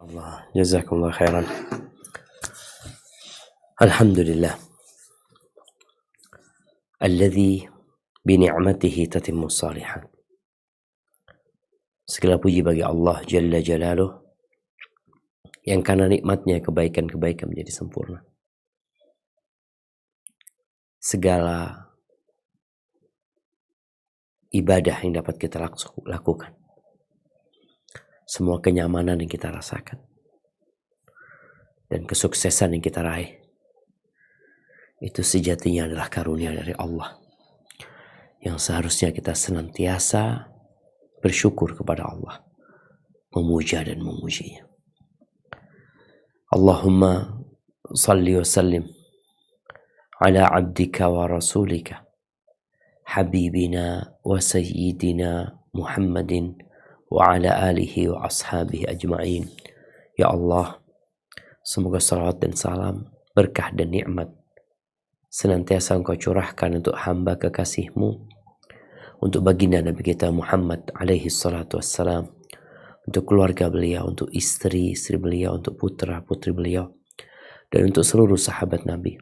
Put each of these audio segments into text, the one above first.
Allah, jazakumullah khairan. Alhamdulillah, alladzi bi ni'matihi tatimmu shalihat. Segala puji bagi Allah Jalla Jalaluh, yang karena nikmatnya kebaikan-kebaikan menjadi sempurna. Segala ibadah yang dapat kita lakukan, semua kenyamanan yang kita rasakan, dan kesuksesan yang kita raih, itu sejatinya adalah karunia dari Allah, yang seharusnya kita senantiasa bersyukur kepada Allah, memuja dan memujinya. Allahumma salli wa sallim ala abdika wa rasulika habibina wa sayyidina Muhammadin wa ala alihi wa ashabihi ajma'in. Ya Allah, semoga salawat dan salam, berkah dan nikmat senantiasa Engkau curahkan untuk hamba kekasih-Mu, untuk baginda Nabi kita Muhammad alaihi salatu wassalam, untuk keluarga beliau, untuk istri-istri beliau, untuk putra-putri beliau, dan untuk seluruh sahabat Nabi.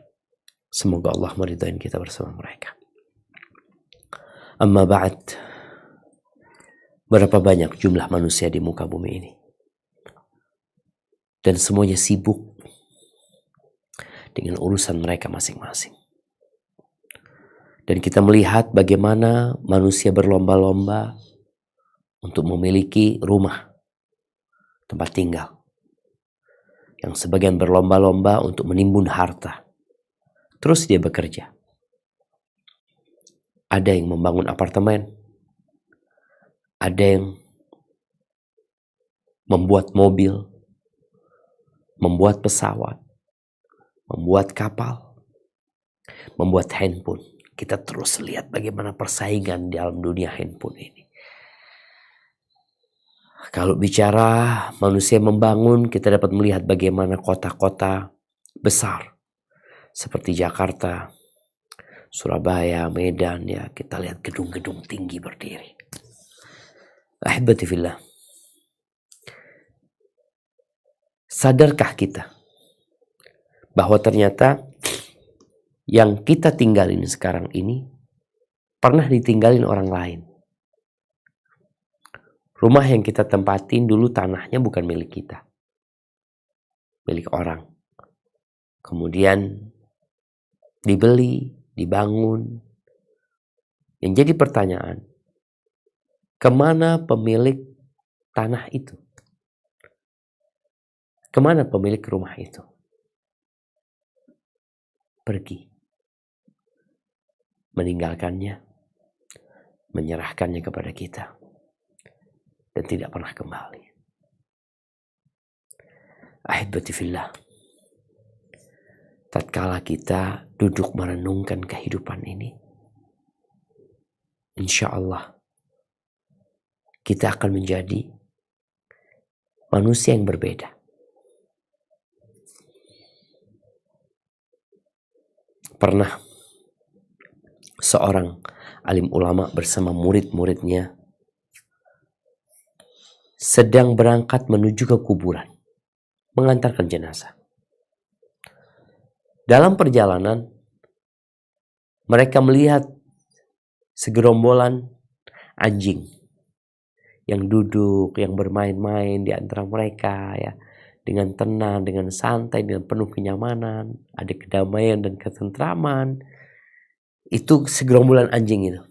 Semoga Allah meridai kita bersama mereka. Amma ba'd, berapa banyak jumlah manusia di muka bumi ini, dan semuanya sibuk dengan urusan mereka masing-masing. Dan kita melihat bagaimana manusia berlomba-lomba untuk memiliki rumah, tempat tinggal. Yang sebagian berlomba-lomba untuk menimbun harta. Terus dia bekerja. Ada yang membangun apartemen. Ada yang membuat mobil, membuat pesawat, membuat kapal, membuat handphone. Kita terus lihat bagaimana persaingan di dalam dunia handphone ini. Kalau bicara manusia membangun, kita dapat melihat bagaimana kota-kota besar seperti Jakarta, Surabaya, Medan, ya kita lihat gedung-gedung tinggi berdiri. Ahibati fillah, sadarkah kita bahwa ternyata yang kita tinggalin sekarang ini pernah ditinggalin orang lain? Rumah yang kita tempatin dulu tanahnya bukan milik kita, milik orang. Kemudian dibeli, dibangun. Yang jadi pertanyaan, kemana pemilik tanah itu? Kemana pemilik rumah itu? Pergi. Meninggalkannya, menyerahkannya kepada kita, dan tidak pernah kembali. Ahibati fillah, tatkala kita duduk merenungkan kehidupan ini, insya Allah kita akan menjadi manusia yang berbeda. Pernah seorang alim ulama bersama murid-muridnya sedang berangkat menuju ke kuburan, mengantarkan jenazah. Dalam perjalanan, mereka melihat segerombolan anjing yang duduk, yang bermain-main di antara mereka, ya, dengan tenang, dengan santai, dengan penuh kenyamanan, ada kedamaian dan ketentraman. Itu segerombolan anjing itu.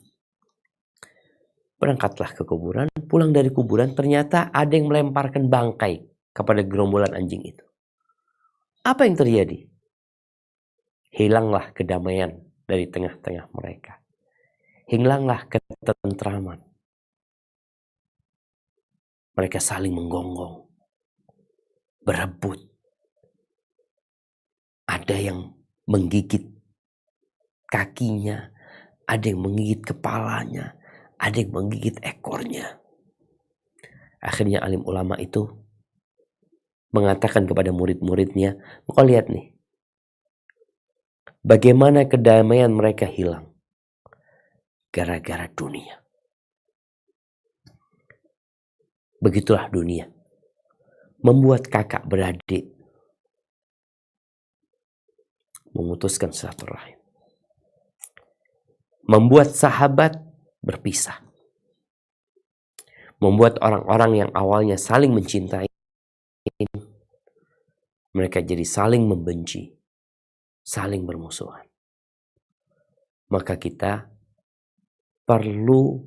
Berangkatlah ke kuburan, pulang dari kuburan ternyata ada yang melemparkan bangkai kepada gerombolan anjing itu. Apa yang terjadi? Hilanglah kedamaian dari tengah-tengah mereka. Hilanglah ketentraman. Mereka saling menggonggong, berebut. Ada yang menggigit kakinya, ada yang menggigit kepalanya, ada yang menggigit ekornya. Akhirnya alim ulama itu mengatakan kepada murid-muridnya, kau lihat nih, bagaimana kedamaian mereka hilang gara-gara dunia. Begitulah dunia. membuat kakak beradik memutuskan silaturahim, membuat sahabat berpisah, membuat orang-orang yang awalnya saling mencintai mereka jadi saling membenci, saling bermusuhan. Maka kita perlu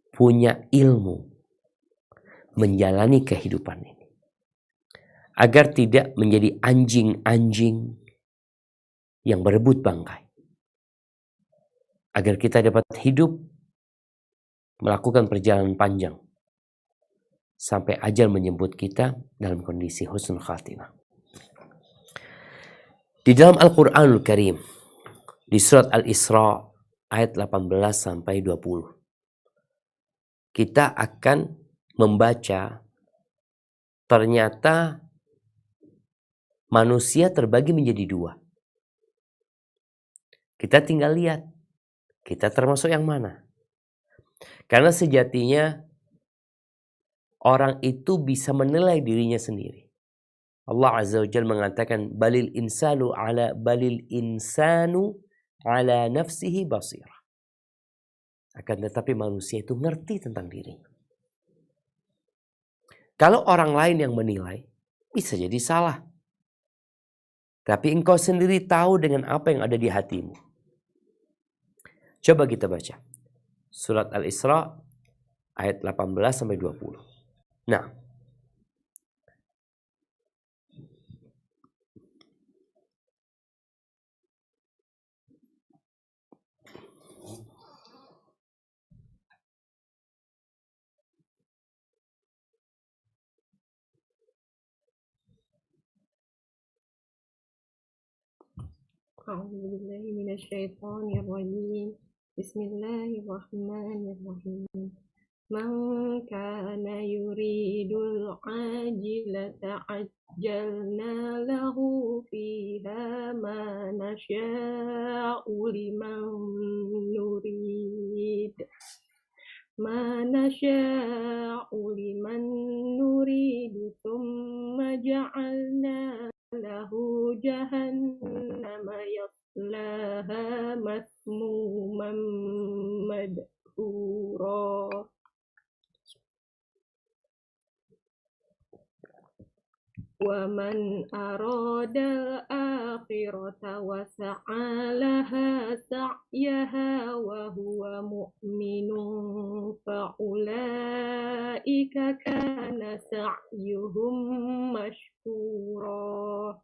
punya ilmu menjalani kehidupan ini agar tidak menjadi anjing-anjing yang berebut bangkai. Agar kita dapat hidup melakukan perjalanan panjang sampai ajal menjemput kita dalam kondisi husnul khatimah. Di dalam Al-Qur'anul Karim di surat Al-Isra ayat 18 sampai 20 kita akan membaca ternyata manusia terbagi menjadi dua. Kita tinggal lihat kita termasuk yang mana. Karena sejatinya orang itu bisa menilai dirinya sendiri. Allah Azza wa Jalla mengatakan balil insanu ala nafsihi basirah. Akan tetapi manusia itu ngerti tentang dirinya. Kalau orang lain yang menilai bisa jadi salah. Tapi engkau sendiri tahu dengan apa yang ada di hatimu. Coba kita baca surat Al-Isra ayat 18 sampai 20. Nah, A'udzubillahi minasyaitonirrajim. Bismillahirrahmanirrahim. Man kana yuridul ajilata ajjalna lahu fiha ma nasya'u liman nurid. Ma nasya'u liman nuridu thumma ja'alna lahu jahannama yaslaha masmuman madhura. Wa man arada al-akhirata wa sa'a laha sa'yaha wa huwa mu'minun fa ulaika kana sa'yuhum mashkura.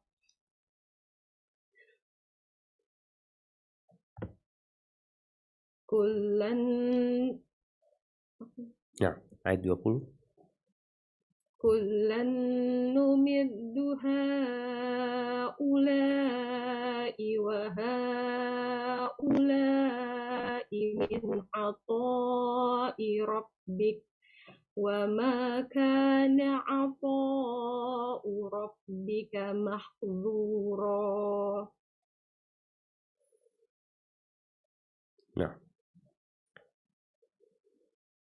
Kullan ayat 20. Kullan numiddu haula'i wa haula'i min ata'i rabbik wa ma kana ata'u rabbika mahdzura. Nah,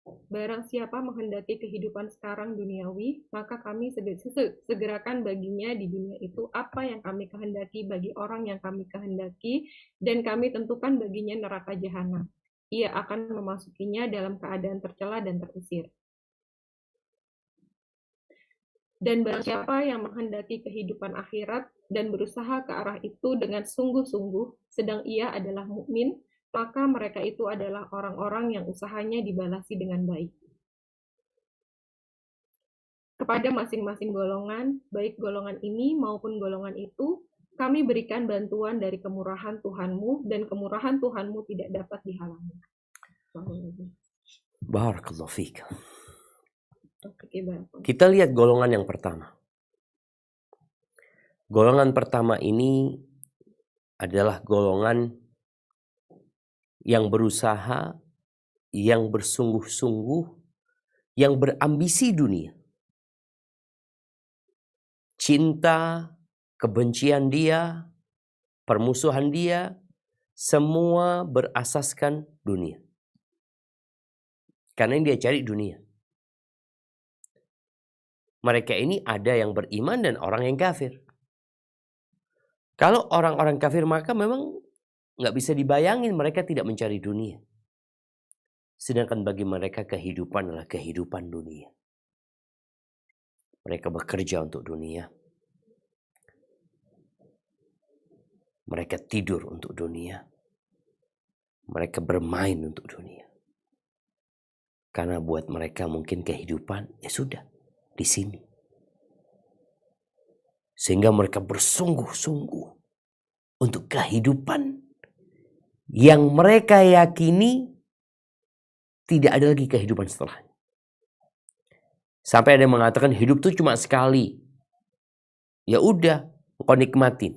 barang siapa menghendaki kehidupan sekarang duniawi, maka kami segerakan baginya di dunia itu apa yang kami kehendaki bagi orang yang kami kehendaki, dan kami tentukan baginya neraka jahanam. Ia akan memasukinya dalam keadaan tercela dan terusir. Dan barang siapa yang menghendaki kehidupan akhirat dan berusaha ke arah itu dengan sungguh-sungguh, sedang ia adalah mukmin, maka mereka itu adalah orang-orang yang usahanya dibalasi dengan baik. Kepada masing-masing golongan, baik golongan ini maupun golongan itu, kami berikan bantuan dari kemurahan Tuhanmu, dan kemurahan Tuhanmu tidak dapat dihalangi. Barakallahu fiik. Oke, kita lihat golongan yang pertama. Golongan pertama ini adalah golongan yang berusaha, yang bersungguh-sungguh, yang berambisi dunia. Cinta, kebencian dia, permusuhan dia, semua berasaskan dunia. Karena yang dia cari dunia. mereka ini ada yang beriman dan orang yang kafir. Kalau orang-orang kafir maka memang nggak bisa dibayangin mereka tidak mencari dunia. Sedangkan bagi mereka kehidupan adalah kehidupan dunia. Mereka bekerja untuk dunia. Mereka tidur untuk dunia. Mereka bermain untuk dunia. Karena buat mereka mungkin kehidupan ya sudah di sini. Sehingga mereka bersungguh-sungguh untuk kehidupan yang mereka yakini tidak ada lagi kehidupan setelahnya. Sampai ada yang mengatakan hidup itu cuma sekali. Ya udah, kau nikmatin.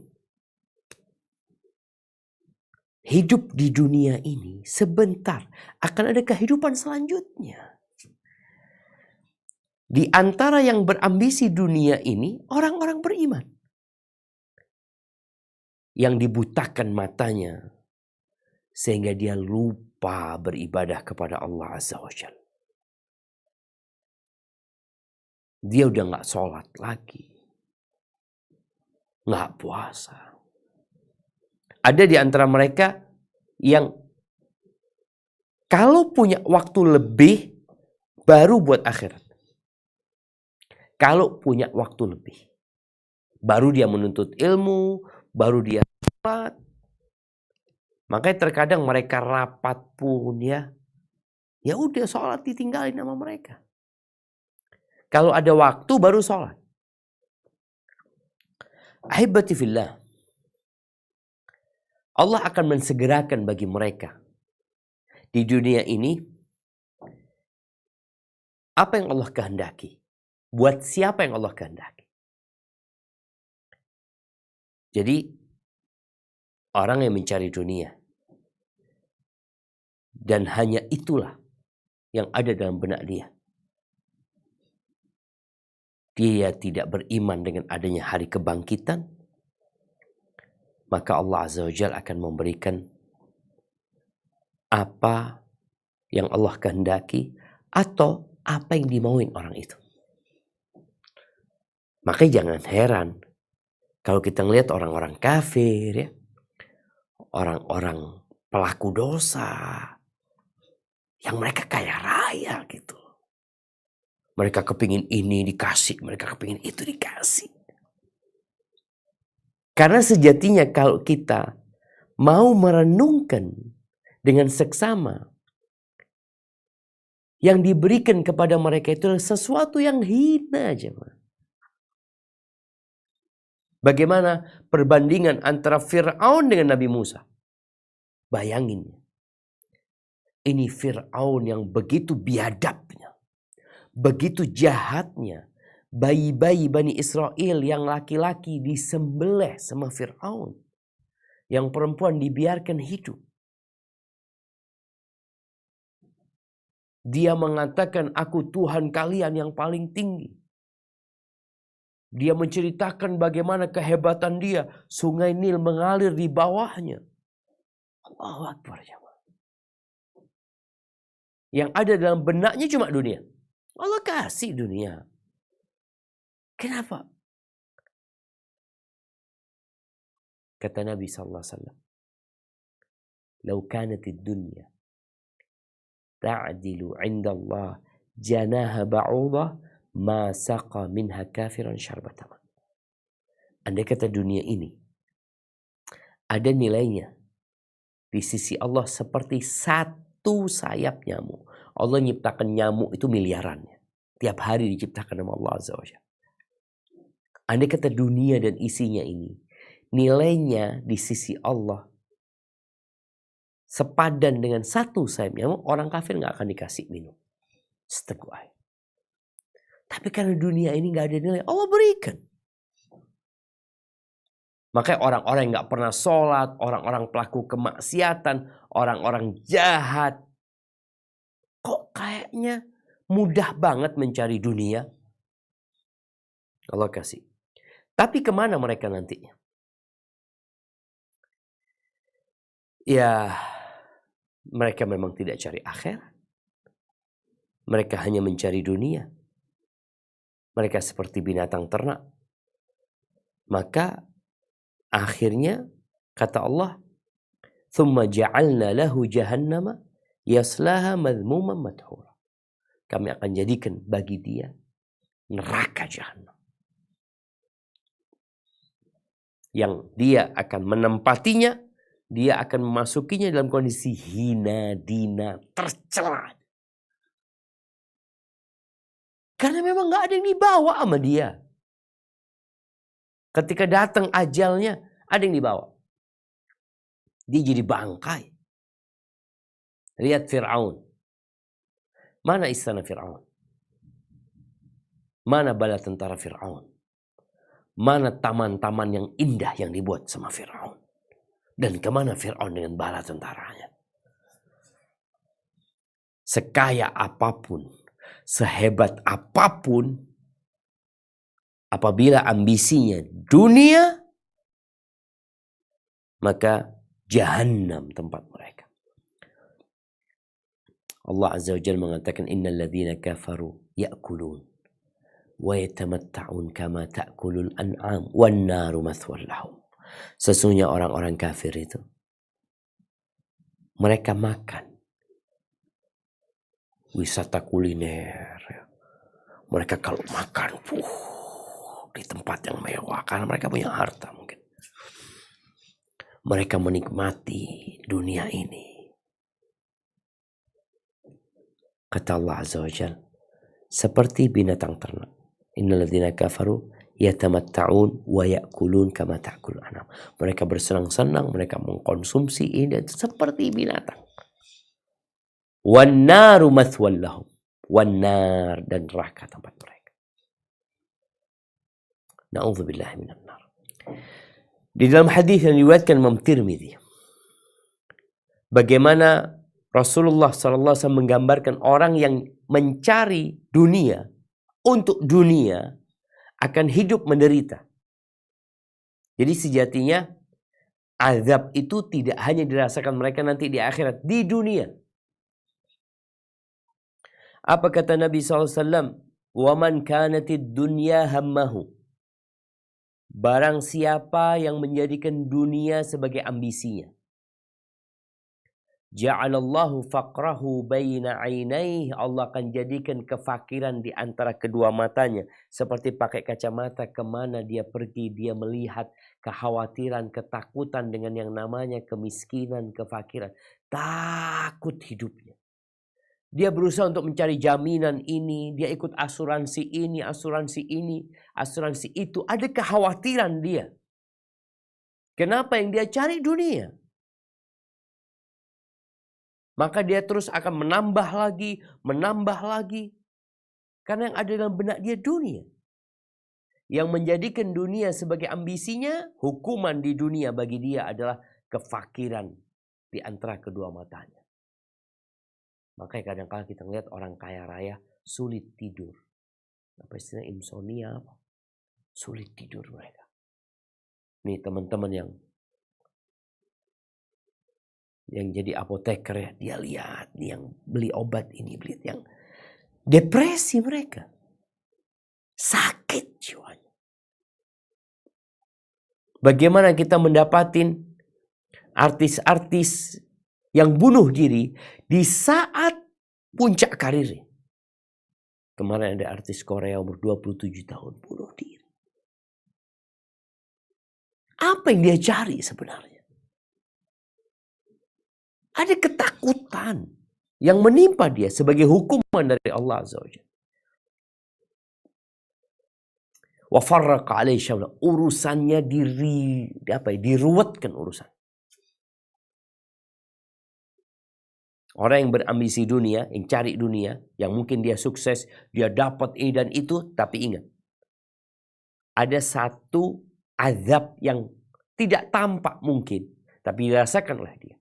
Hidup di dunia ini sebentar, akan ada kehidupan selanjutnya. Di antara yang berambisi dunia ini, orang-orang beriman. Yang dibutakan matanya, sehingga dia lupa beribadah kepada Allah Azza wa Jalla. Dia udah gak sholat lagi. Gak puasa. Ada di antara mereka yang kalau punya waktu lebih, baru buat akhirat. Kalau punya waktu lebih, baru dia menuntut ilmu, baru dia sholat. Makanya terkadang mereka rapat pun ya udah sholat ditinggalin sama mereka. Kalau ada waktu baru sholat. Ahibati fillah. Allah akan mensegerakan bagi mereka di dunia ini apa yang Allah kehendaki. Buat siapa yang Allah kehendaki. Jadi orang yang mencari dunia dan hanya itulah yang ada dalam benak dia. Dia tidak beriman dengan adanya hari kebangkitan, maka Allah Azza wa Jalla akan memberikan apa yang Allah kehendaki atau apa yang dimauin orang itu. Makanya jangan heran kalau kita ngelihat orang-orang kafir ya, orang-orang pelaku dosa yang mereka kaya raya gitu. Mereka kepingin ini dikasih, mereka kepingin itu dikasih. Karena sejatinya kalau kita mau merenungkan dengan seksama, yang diberikan kepada mereka itu adalah sesuatu yang hina aja. Bagaimana perbandingan antara Fir'aun dengan Nabi Musa? Bayangin. Ini Fir'aun yang begitu biadabnya. Begitu jahatnya, bayi-bayi Bani Israel yang laki-laki disembelih sama Fir'aun. Yang perempuan dibiarkan hidup. Dia mengatakan, aku Tuhan kalian yang paling tinggi. Dia menceritakan bagaimana kehebatan dia. Sungai Nil mengalir di bawahnya. Allahu Akbar. Yang ada dalam benaknya cuma dunia. Allah kasih dunia. Kenapa? Kata Nabi SAW. Lau kanatid dunya ta'dilu 'inda Allah janaha ba'udah ma saqa minha kafiran syarbata ma. Andai kata dunia ini ada nilainya di sisi Allah seperti satu sayap nyamuk. Allah nyiptakan nyamuk itu miliarannya. Tiap hari diciptakan sama Allah Azza wa Jalla. Andai kata dunia dan isinya ini nilainya di sisi Allah sepadan dengan satu sayap nyamuk, orang kafir gak akan dikasih minum seteguk air. Tapi karena dunia ini gak ada nilai, Allah berikan. Makanya orang-orang yang gak pernah sholat, orang-orang pelaku kemaksiatan, orang-orang jahat, kok kayaknya mudah banget mencari dunia. Allah kasih. Tapi kemana mereka nantinya? Ya, mereka memang tidak cari akhirat. Mereka hanya mencari dunia. Mereka seperti binatang ternak. Maka akhirnya kata Allah, "Tsumma ja'alna lahu jahannama yaslaha madhmuman madhura." Kami akan jadikan bagi dia neraka jahanam, yang dia akan menempatinya, dia akan memasukinya dalam kondisi hina, dina, tercela. Karena memang gak ada yang dibawa sama dia. Ketika datang ajalnya, ada yang dibawa. Dia jadi bangkai. Lihat Fir'aun. Mana istana Fir'aun? Mana bala tentara Fir'aun? Mana taman-taman yang indah yang dibuat sama Fir'aun? Dan kemana Fir'aun dengan bala tentaranya? Sekaya apapun, sehebat apapun, apabila ambisinya dunia, maka jahannam tempat mereka. Allah Azza wa Jalla mengatakan, innal ladzina kafaru ya'kulun wa yatamatta'un kama ta'kulul an'am wan naru mathwal lahum. Sesungguhnya orang-orang kafir itu, mereka makan, wisata kuliner. Mereka kalau makan di tempat yang mewah karena mereka punya harta mungkin. Mereka menikmati dunia ini. Kata Allah Azza wa Jalla, seperti binatang ternak. Innal ladzina kafaru yatamatta'un wa ya'kulun kama ta'kulul an'am. Mereka bersenang-senang, mereka mengkonsumsi ini dan seperti binatang. Wan naru mathwal lahum. Wan nar, dan neraka tempat mereka. Na'udzubillah minan nar. Di dalam hadis yang diriwayatkan Imam Tirmidzi, bagaimana Rasulullah SAW menggambarkan orang yang mencari dunia untuk dunia akan hidup menderita. Jadi sejatinya azab itu tidak hanya dirasakan mereka nanti di akhirat, di dunia. Apa kata Nabi SAW? وَمَنْ كَانَتِ الدُّنْيَا هَمَّهُ. Barang siapa yang menjadikan dunia sebagai ambisinya, ja'alallahu faqrahu baina 'ainaihi. Allah akan jadikan kefakiran di antara kedua matanya. Seperti pakai kacamata, kemana dia pergi dia melihat kekhawatiran, ketakutan dengan yang namanya kemiskinan, kefakiran. Takut hidupnya. Dia berusaha untuk mencari jaminan ini, dia ikut asuransi ini, asuransi ini, asuransi itu. Ada kekhawatiran dia. Kenapa? Yang dia cari dunia. Maka dia terus akan menambah lagi. Karena yang ada dalam benak dia dunia. Yang menjadikan dunia sebagai ambisinya, hukuman di dunia bagi dia adalah kefakiran di antara kedua matanya. Makanya kadang-kadang kita lihat orang kaya raya sulit tidur. Apa istilahnya, insomnia apa? Sulit tidur mereka. Nih teman-teman yang jadi apoteker ya, dia lihat nih yang beli obat ini, beli yang depresi mereka. Sakit jiwanya. Bagaimana kita mendapatin artis-artis yang bunuh diri di saat puncak karirnya. Kemarin ada artis Korea umur 27 tahun bunuh diri. Apa yang dia cari sebenarnya? Ada ketakutan yang menimpa dia sebagai hukuman dari Allah Azza wa Jalla. Wa farraqa alaihi syamla. Urusannya diruwetkan urusan. Orang yang berambisi dunia, yang cari dunia, yang mungkin dia sukses, dia dapat ini dan itu, tapi ingat, ada satu azab yang tidak tampak mungkin, tapi dirasakan oleh dia.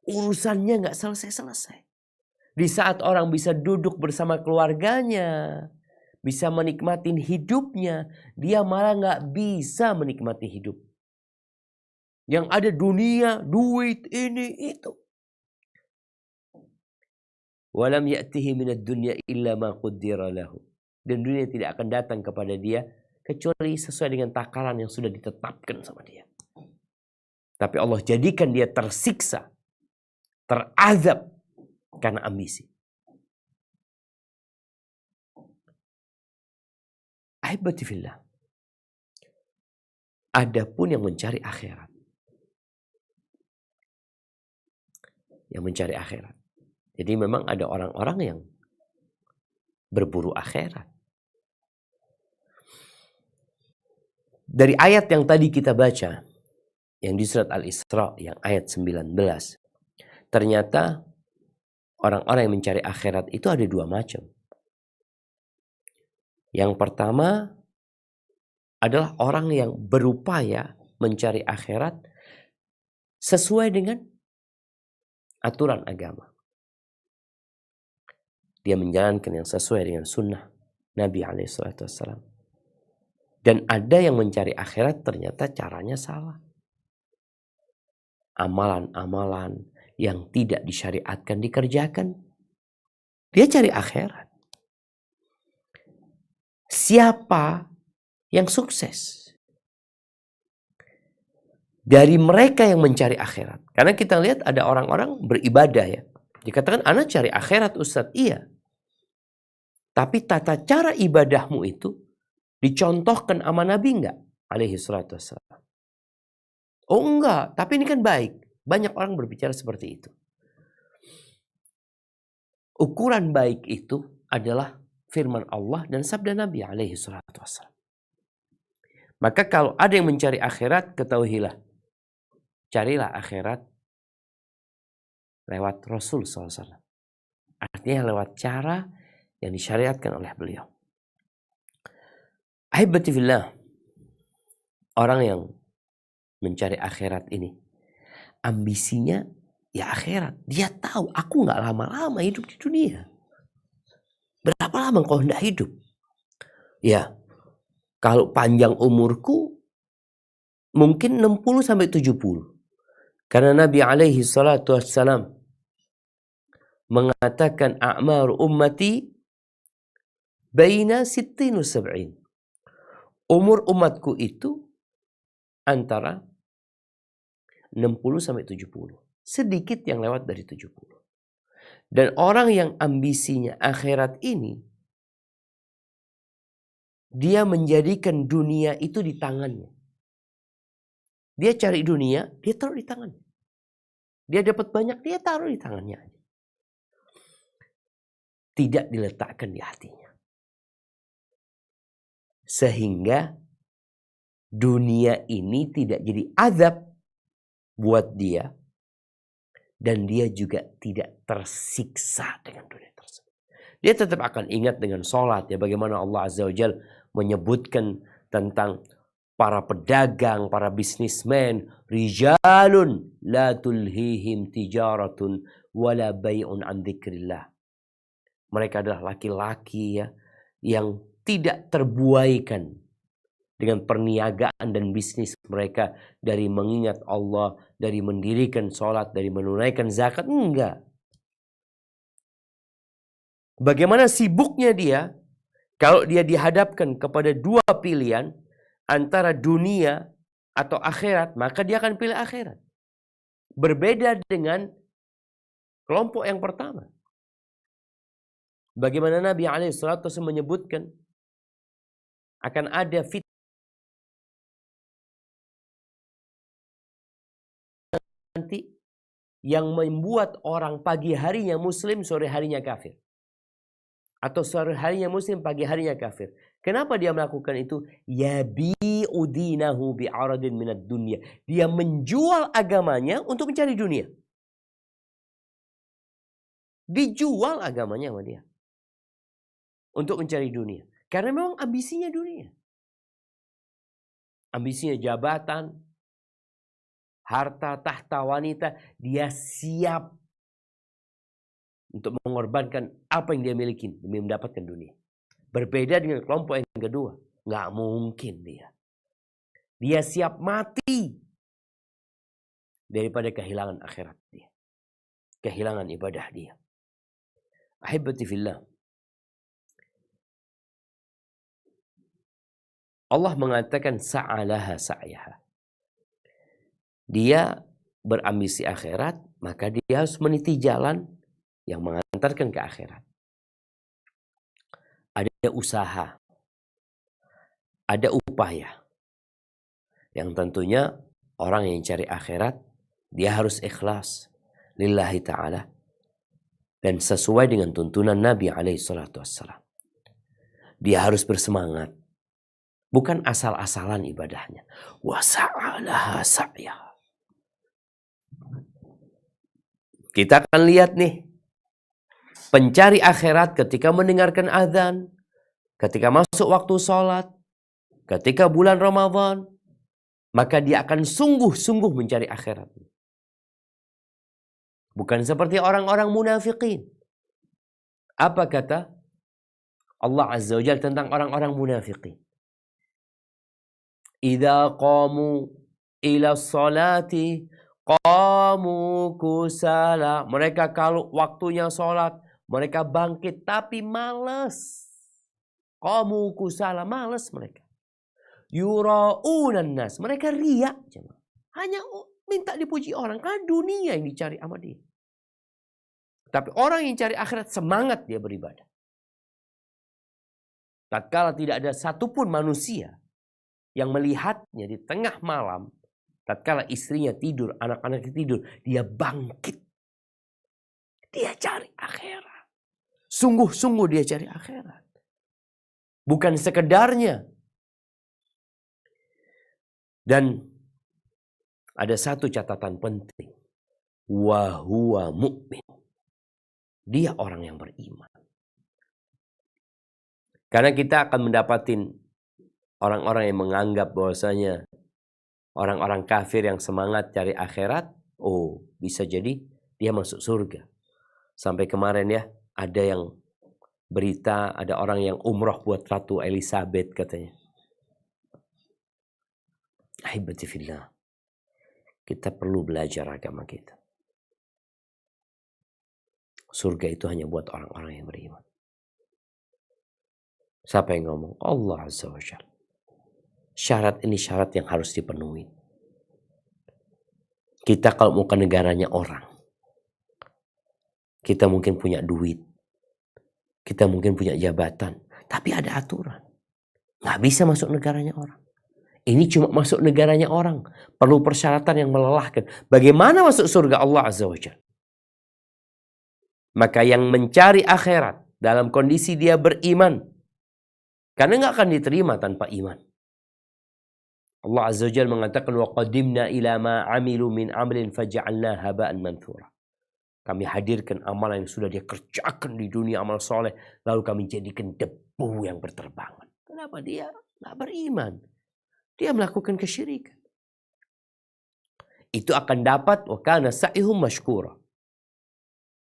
Urusannya nggak selesai-selesai. Di saat orang bisa duduk bersama keluarganya, bisa menikmati hidupnya, dia malah nggak bisa menikmati hidup. Yang ada dunia, duit, ini, itu. Walam ya'tihi minad dunya illa ma qaddara lahu. Dan dunia tidak akan datang kepada dia kecuali sesuai dengan takaran yang sudah ditetapkan sama dia. Tapi Allah jadikan dia tersiksa, terazab karena ambisi. Ahibati fillah. Adapun yang mencari akhirat. Yang mencari akhirat. Jadi memang ada orang-orang yang berburu akhirat. Dari ayat yang tadi kita baca, yang di surat Al-Isra, yang ayat 19, ternyata orang-orang yang mencari akhirat itu ada dua macam. Yang pertama adalah orang yang berupaya mencari akhirat sesuai dengan aturan agama. Dia menjalankan yang sesuai dengan sunnah Nabi SAW. Dan ada yang mencari akhirat ternyata caranya salah. Amalan-amalan yang tidak disyariatkan dikerjakan. Dia cari akhirat. Siapa yang sukses? Dari mereka yang mencari akhirat. Karena kita lihat ada orang-orang beribadah ya. Dikatakan anak cari akhirat Ustadz. Iya. Tapi tata cara ibadahmu itu dicontohkan sama Nabi enggak? Alaihi salatu wassalam. Oh enggak, tapi ini kan baik. Banyak orang berbicara seperti itu. Ukuran baik itu adalah firman Allah dan sabda Nabi alaihi salatu wassalam. Maka kalau ada yang mencari akhirat, ketahuilah. Carilah akhirat lewat Rasul SAW. Artinya lewat cara yang disyariatkan oleh beliau. Ahibati fillah. Orang yang mencari akhirat ini, ambisinya ya akhirat. Dia tahu aku gak lama-lama hidup di dunia. Berapa lama kau hendak hidup? Ya, kalau panjang umurku mungkin 60-70. Karena Nabi alaihi salatu wassalam mengatakan a'mar ummati baina 60 wa 70. Umur umatku itu antara 60-70. Sedikit yang lewat dari 70. Dan orang yang ambisinya akhirat ini, dia menjadikan dunia itu di tangannya. Dia cari dunia, dia taruh di tangannya. Dia dapat banyak, dia taruh di tangannya aja. Tidak diletakkan di hatinya. Sehingga dunia ini tidak jadi azab buat dia. Dan dia juga tidak tersiksa dengan dunia tersebut. Dia tetap akan ingat dengan sholat. Ya, bagaimana Allah Azza wa Jalla menyebutkan tentang para pedagang, para bisnismen. Rijalun la tulhihim tijaratun wala bay'un an dzikrillah. Mereka adalah laki-laki ya, yang tidak terbuaikan dengan perniagaan dan bisnis mereka dari mengingat Allah, dari mendirikan sholat, dari menunaikan zakat. Enggak. Bagaimana sibuknya dia kalau dia dihadapkan kepada dua pilihan antara dunia atau akhirat, maka dia akan pilih akhirat. Berbeda dengan kelompok yang pertama. Bagaimana Nabi SAW menyebutkan akan ada fitnah nanti yang membuat orang pagi harinya muslim, sore harinya kafir. Atau sore harinya muslim, pagi harinya kafir. Kenapa dia melakukan itu? Yabi'u dinahu bi'aradin minad dunya. Dia menjual agamanya untuk mencari dunia. Dijual agamanya sama dia. Untuk mencari dunia. Karena memang ambisinya dunia. Ambisinya jabatan, harta, tahta, wanita. Dia siap untuk mengorbankan apa yang dia miliki demi mendapatkan dunia. Berbeda dengan kelompok yang kedua. Nggak mungkin dia. Dia siap mati daripada kehilangan akhirat dia. Kehilangan ibadah dia. Ahibati fillah. Allah mengatakan sa'alaha sa'yaha. Dia berambisi akhirat, maka dia harus meniti jalan yang mengantarkan ke akhirat. Ada usaha, ada upaya. Yang tentunya orang yang cari akhirat, dia harus ikhlas lillahi ta'ala. Dan sesuai dengan tuntunan Nabi SAW. Dia harus bersemangat. Bukan asal-asalan ibadahnya. Wa sa'alaha sa'yaha. Kita akan lihat nih. Pencari akhirat ketika mendengarkan azan. Ketika masuk waktu sholat. Ketika bulan Ramadan. Maka dia akan sungguh-sungguh mencari akhirat. Bukan seperti orang-orang munafikin. Apa kata Allah Azza wa Jalla tentang orang-orang munafikin? Idza qamu ila sholati qamu kusala. Mereka kalau waktunya sholat, mereka bangkit tapi malas. Qamu kusala, malas mereka. Yura'unan nas, mereka riya. Hanya minta dipuji orang, karena dunia yang dicari sama dia. Tapi orang yang cari akhirat, semangat dia beribadah. Tatkala tidak ada satupun manusia yang melihatnya di tengah malam, tatkala istrinya tidur, anak-anaknya tidur, dia bangkit. Dia cari akhirat. Sungguh-sungguh dia cari akhirat. Bukan sekedarnya. Dan ada satu catatan penting. Wa huwa mu'min. Dia orang yang beriman. Karena kita akan mendapatin orang-orang yang menganggap bahwasanya orang-orang kafir yang semangat cari akhirat, oh bisa jadi dia masuk surga. Sampai kemarin ya, ada yang berita, ada orang yang umroh buat Ratu Elizabeth katanya. Ahibati fillah. Kita perlu belajar agama kita. Surga itu hanya buat orang-orang yang beriman. Siapa yang ngomong? Allah Azza wa Jalla. Syarat ini syarat yang harus dipenuhi. Kita kalau mau ke negaranya orang, kita mungkin punya duit, kita mungkin punya jabatan, tapi ada aturan. Nggak bisa masuk negaranya orang. Ini cuma masuk negaranya orang. Perlu persyaratan yang melelahkan. Bagaimana masuk surga Allah Azza wa Jalla? Maka yang mencari akhirat dalam kondisi dia beriman, karena nggak akan diterima tanpa iman. Allah Azza wa Jalla mengatakan wa qadimna ila ma amilu min amalin faj'alna haba'an manthura. Kami hadirkan amalan yang sudah dia kerjakan di dunia, amal soleh, lalu kami jadikan debu yang berterbangan. Kenapa? Dia nggak beriman. Dia melakukan kesyirikan. Itu akan dapat wa kana sa'ihum mashkura.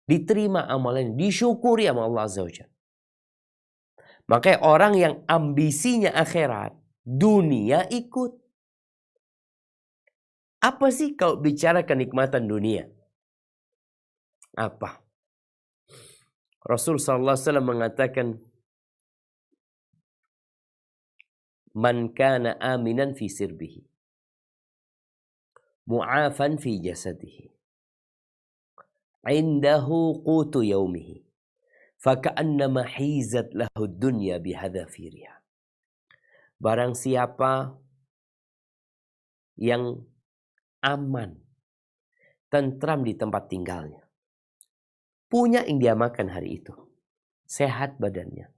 Diterima amalan, disyukuri sama Allah Azza wa Jalla. Makanya orang yang ambisinya akhirat, dunia ikut. Apa sih kalau bicara kenikmatan dunia? Apa? Rasul sallallahu alaihi wasallam mengatakan, man kana aminan fi sirbihi, mu'afan fi jasadihi, indahu qutu yaumihi, faka'annama hizat lahu dunya bihadafiriha. Barang siapa yang aman, tentram di tempat tinggalnya, punya yang dia makan hari itu, sehat badannya,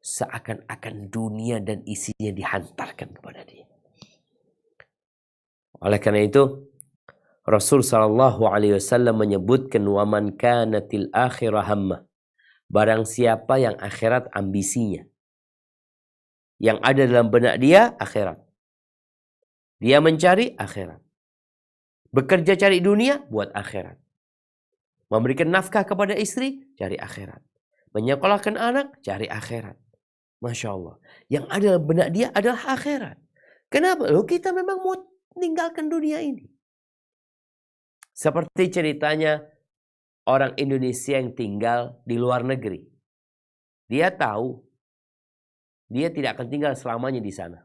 seakan-akan dunia dan isinya dihantarkan kepada dia. Oleh karena itu, Rasul sallallahu alaihi wasallam menyebutkan waman kanatil akhirah hammah. Barang siapa yang akhirat ambisinya, yang ada dalam benak dia akhirat. Dia mencari akhirat. Bekerja cari dunia buat akhirat. Memberikan nafkah kepada istri, cari akhirat. Menyekolahkan anak, cari akhirat. Masya Allah. Yang ada dalam benak dia adalah akhirat. Kenapa? Loh, kita memang mau meninggalkan dunia ini. Seperti ceritanya orang Indonesia yang tinggal di luar negeri. Dia tahu dia tidak akan tinggal selamanya di sana.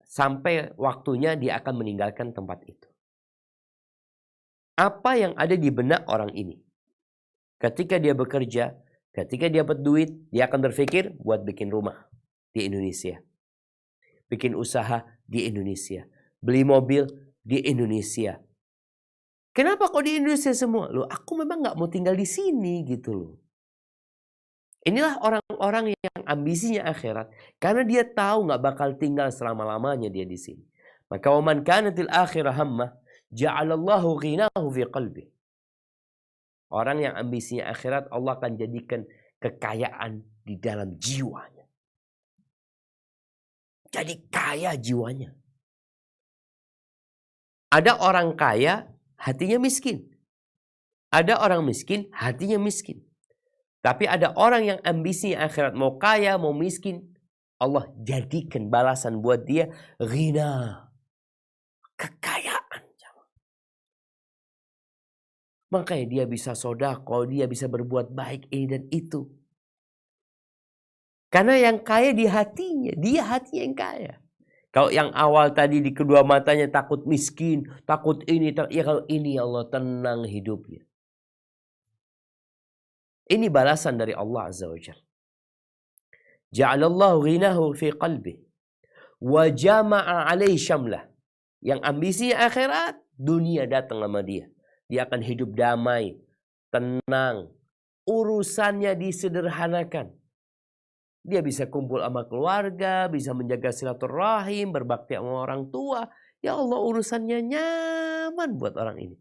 Sampai waktunya dia akan meninggalkan tempat itu. Apa yang ada di benak orang ini? Ketika dia bekerja, ketika dia dapat duit, dia akan berpikir buat bikin rumah di Indonesia. Bikin usaha di Indonesia. Beli mobil di Indonesia. Kenapa kok di Indonesia semua? Loh, aku memang gak mau tinggal di sini gitu loh. Inilah orang-orang yang ambisinya akhirat. Karena dia tahu gak bakal tinggal selama-lamanya dia di sini. Maka waman kanatil akhirah hammah, ja'alallahu ghinahu fi qalbi. Orang yang ambisinya akhirat, Allah akan jadikan kekayaan di dalam jiwanya. Jadi kaya jiwanya. Ada orang kaya, hatinya miskin. Ada orang miskin, hatinya miskin. Tapi ada orang yang ambisinya akhirat, mau kaya, mau miskin, Allah jadikan balasan buat dia ghina, kekayaan. Makanya dia bisa sedekah, dia bisa berbuat baik ini dan itu. Karena yang kaya di hatinya, dia hatinya yang kaya. Kalau yang awal tadi di kedua matanya takut miskin, takut ini, ya kalau ini Allah tenang hidupnya. Ini balasan dari Allah Azza wa Jalla. Ja'alallahu ghinahu fi qalbi wa jama'a alaihi syamlah. Yang ambisinya akhirat, dunia datang sama dia. Dia akan hidup damai, tenang. Urusannya disederhanakan. Dia bisa kumpul sama keluarga, bisa menjaga silaturahim, berbakti sama orang tua. Ya Allah, urusannya nyaman buat orang ini.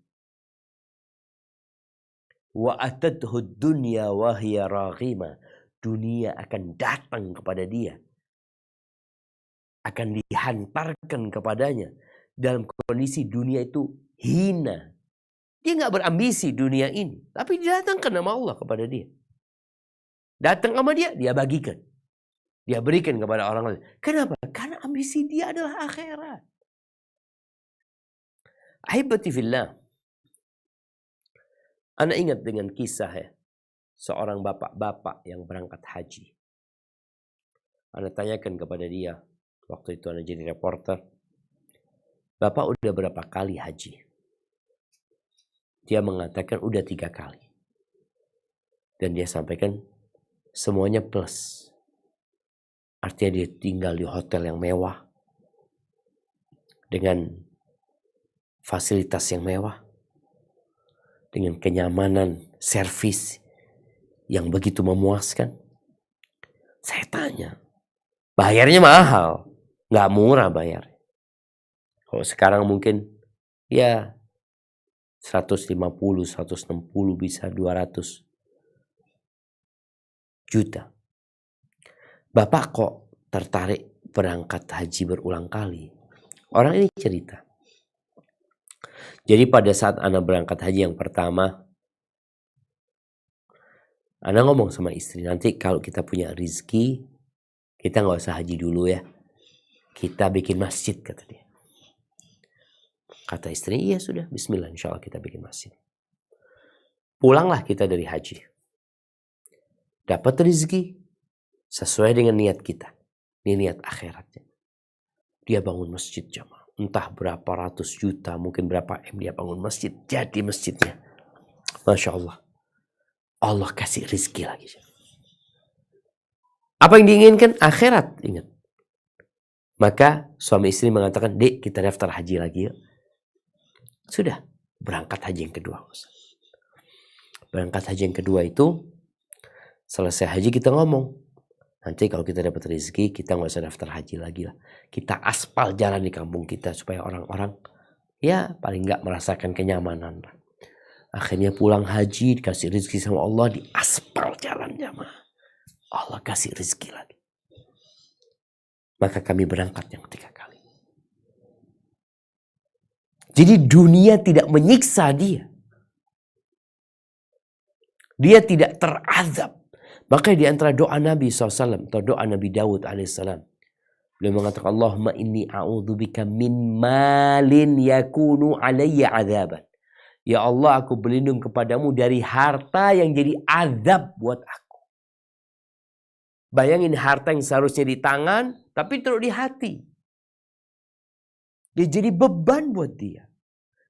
Wa atadhu dunya wa hiya raghima. Dunia akan datang kepada dia. Akan dihantarkan kepadanya. Dalam kondisi dunia itu hina. Dia gak berambisi dunia ini. Tapi didatangkan nama Allah kepada dia. Datang sama dia, dia bagikan. Dia berikan kepada orang lain. Kenapa? Karena ambisi dia adalah akhirat. Ahibati fillah. Ana ingat dengan kisah ya. Seorang bapak-bapak yang berangkat haji. Ana tanyakan kepada dia. Waktu itu Ana jadi reporter. Bapak udah berapa kali haji? Dia mengatakan udah 3 kali. Dan dia sampaikan semuanya plus. Artinya dia tinggal di hotel yang mewah. Dengan fasilitas yang mewah. Dengan kenyamanan, servis yang begitu memuaskan. Saya tanya, bayarnya mahal. Gak murah bayar. Kalau sekarang mungkin ya 150, 160 bisa 200 juta. Bapak kok tertarik berangkat haji berulang kali? Orang ini cerita. Jadi pada saat Ana berangkat haji yang pertama, Ana ngomong sama istri, nanti kalau kita punya rezeki, kita gak usah haji dulu ya. Kita bikin masjid, kata dia. Kata istri, iya sudah, bismillah, insya Allah kita bikin masjid. Pulanglah kita dari haji. Dapat rezeki sesuai dengan niat kita. Ini niat akhiratnya. Dia bangun masjid jamaah. Entah berapa ratus juta, mungkin berapa M dia bangun masjid. Jadi masjidnya. Masya Allah. Allah kasih rezeki lagi. Apa yang diinginkan? Akhirat, ingat. Maka suami istri mengatakan, Dek, kita daftar haji lagi yuk. Sudah, berangkat haji yang kedua. Berangkat haji yang kedua itu, selesai haji kita ngomong. Nanti kalau kita dapat rezeki, kita gak usah daftar haji lagi lah. Kita aspal jalan di kampung kita supaya orang-orang ya paling gak merasakan kenyamanan. Akhirnya pulang haji, dikasih rezeki sama Allah, di aspal jalan jamaah. Allah kasih rezeki lagi. Maka kami berangkat yang 3 kali. Jadi dunia tidak menyiksa dia. Dia tidak terazab. Makanya di antara doa Nabi SAW atau doa Nabi Daud alaihissalam, beliau mengatakan, Allahumma inni a'udzubika min malin yakunu alayya azaban. Ya Allah, aku berlindung kepadamu dari harta yang jadi azab buat aku. Bayangin harta yang seharusnya di tangan, tapi taruh di hati. Dia jadi beban buat dia.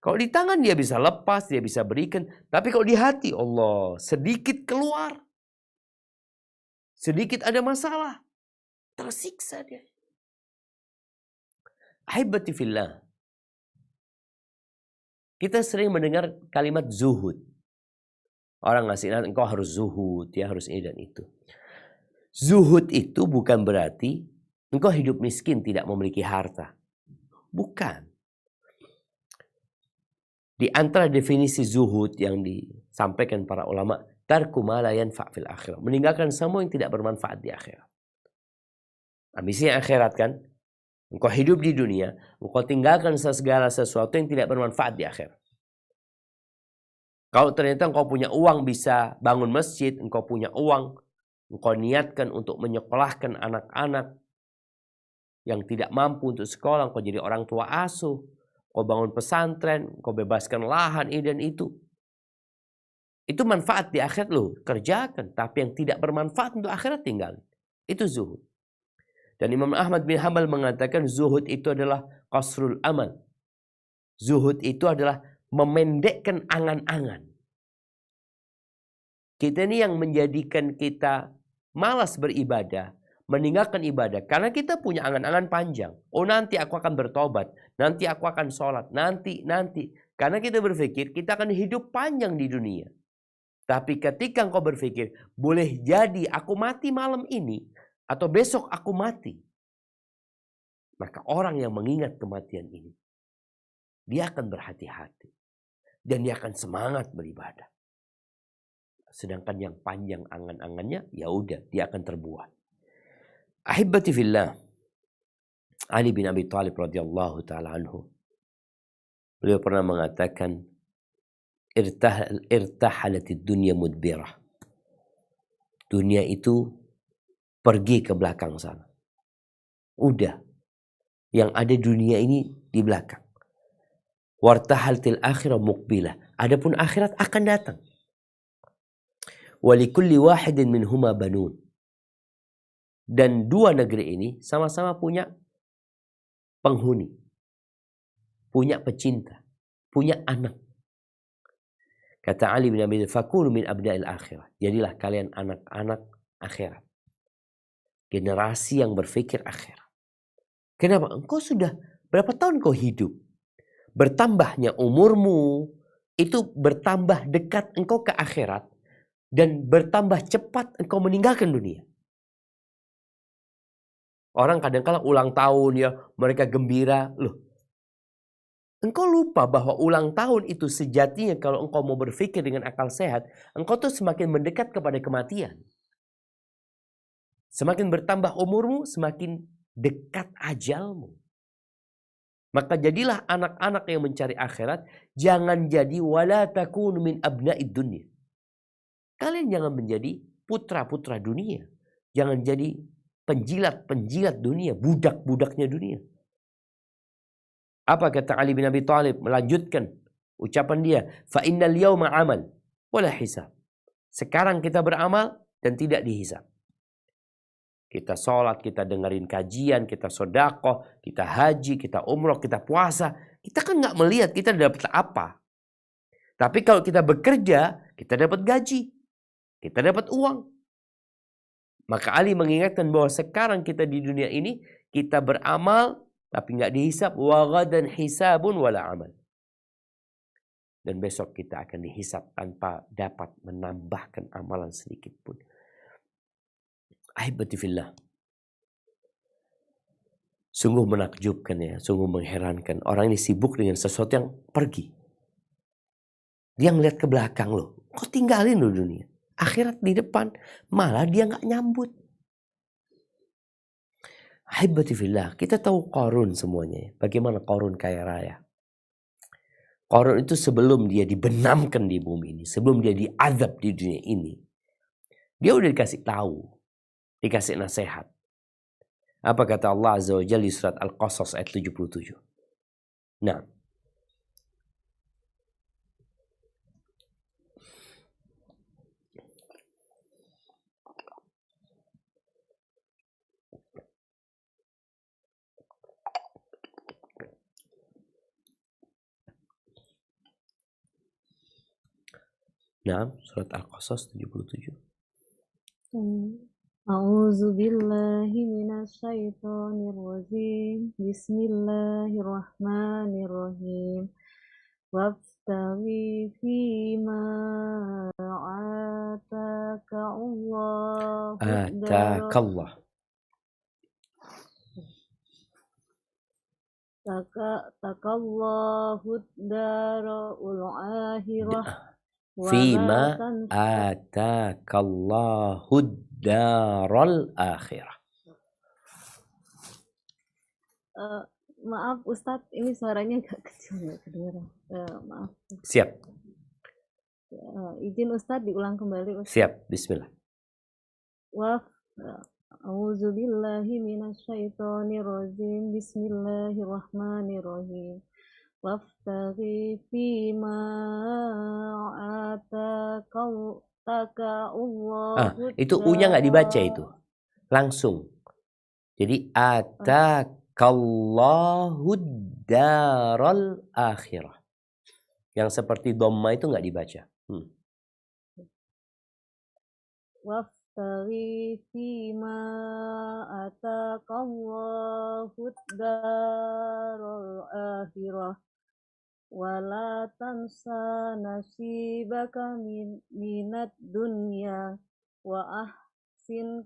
Kalau di tangan dia bisa lepas, dia bisa berikan. Tapi kalau di hati, Allah, sedikit keluar. Sedikit ada masalah. Tersiksa dia. Ahibati fillah. Kita sering mendengar kalimat zuhud. Orang ngasih nasihat, engkau harus zuhud, ya harus ini dan itu. Zuhud itu bukan berarti engkau hidup miskin, tidak memiliki harta. Bukan. Di antara definisi zuhud yang disampaikan para ulama, tarku ma la yanfa' fil akhirah. Meninggalkan semua yang tidak bermanfaat di akhirat. Ambisinya akhirat kan? Engkau hidup di dunia, engkau tinggalkan segala sesuatu yang tidak bermanfaat di akhirat. Kalau ternyata engkau punya uang bisa bangun masjid, engkau punya uang, engkau niatkan untuk menyekolahkan anak-anak yang tidak mampu untuk sekolah, engkau jadi orang tua asuh, engkau bangun pesantren, engkau bebaskan lahan ini dan itu. Itu manfaat di akhirat loh, kerjakan. Tapi yang tidak bermanfaat untuk akhirat tinggal. Itu zuhud. Dan Imam Ahmad bin Hanbal mengatakan zuhud itu adalah qasrul amal. Zuhud itu adalah memendekkan angan-angan. Kita ini yang menjadikan kita malas beribadah, meninggalkan ibadah. Karena kita punya angan-angan panjang. Oh nanti aku akan bertobat, nanti aku akan sholat, nanti. Karena kita berpikir kita akan hidup panjang di dunia. Tapi ketika engkau berpikir, boleh jadi aku mati malam ini, atau besok aku mati. Maka orang yang mengingat kematian ini, dia akan berhati-hati. Dan dia akan semangat beribadah. Sedangkan yang panjang angan-angannya, ya udah dia akan terbuat. Ahibati fillah, Ali bin Abi Thalib radhiyallahu taala anhu, beliau pernah mengatakan, irtahalatid dunya mudbirah. Dunia itu pergi ke belakang sana. Udah, yang ada dunia ini di belakang. Wartahaltil akhirah muqbilah. Adapun akhirat akan datang. Walikulli wahidin minhuma banun. Dan dua negeri ini sama-sama punya penghuni. Punya pecinta. Punya anak. Kata Ali bin Abi Thalib, fakunu min abna'il akhirah. Jadilah kalian anak-anak akhirat. Generasi yang berpikir akhirat. Kenapa? Engkau sudah berapa tahun kau hidup? Bertambahnya umurmu itu bertambah dekat engkau ke akhirat dan bertambah cepat engkau meninggalkan dunia. Orang kadang-kala ulang tahun ya, mereka gembira. Loh, engkau lupa bahwa ulang tahun itu sejatinya kalau engkau mau berpikir dengan akal sehat, engkau tuh semakin mendekat kepada kematian. Semakin bertambah umurmu, semakin dekat ajalmu. Maka jadilah anak-anak yang mencari akhirat. Jangan jadi wala takunu min abna'id dunya. Kalian jangan menjadi putra-putra dunia. Jangan jadi penjilat-penjilat dunia. Budak-budaknya dunia. Apa kata Ali bin Abi Thalib? Melanjutkan ucapan dia. Fa innal yawma amal wala hisab. Sekarang kita beramal dan tidak dihisab. Kita sholat, kita dengerin kajian, kita sodakoh, kita haji, kita umroh, kita puasa. Kita kan nggak melihat kita dapat apa. Tapi kalau kita bekerja, kita dapat gaji. Kita dapat uang. Maka Ali mengingatkan bahwa sekarang kita di dunia ini, kita beramal, tapi nggak dihisab. Wa ghadan hisabun wala amal. Dan besok kita akan dihisab tanpa dapat menambahkan amalan sedikit pun. Ahibati fillah. Sungguh menakjubkan ya, sungguh mengherankan. Orang ini sibuk dengan sesuatu yang pergi. Dia ngeliat ke belakang loh. Kok tinggalin loh dunia. Akhirat di depan. Malah dia gak nyambut. Ahibati fillah. Kita tahu Qarun semuanya ya. Bagaimana Qarun kaya raya. Qarun itu sebelum dia dibenamkan di bumi ini. Sebelum dia diazab di dunia ini. Dia udah dikasih tahu. Dikasih nasihat. Apa kata Allah Azza wa Jalla di surat Al-Qasas ayat 77. Nah. Nah, surat Al-Qasas 77. A'udzu billahi minasyaitonir rajim. Bismillahirrahmanirrahim. Wabtaghi fima ataka Allahu Atakallah. takallahu darul akhirah wa Fima la tansa. atakallahu daral akhirah. Maaf Ustadz, ini suaranya agak kecil nggak kedengeran. Maaf. Siap. Izin Ustadz diulang kembali Ustadz. Siap. Bismillah. A'udzu billahi minasyaitonir rajim. Bismillahirrahmanirrahim. Waftaghi fima ataka Allahu. Itu U-nya nggak dibaca itu. Langsung. Jadi atakallahu daral akhirah. Yang seperti dhamma itu nggak dibaca. Waftaghi fima ataka Allahu darul akhirah wala tansa nasibaka minad dunya wa ahsin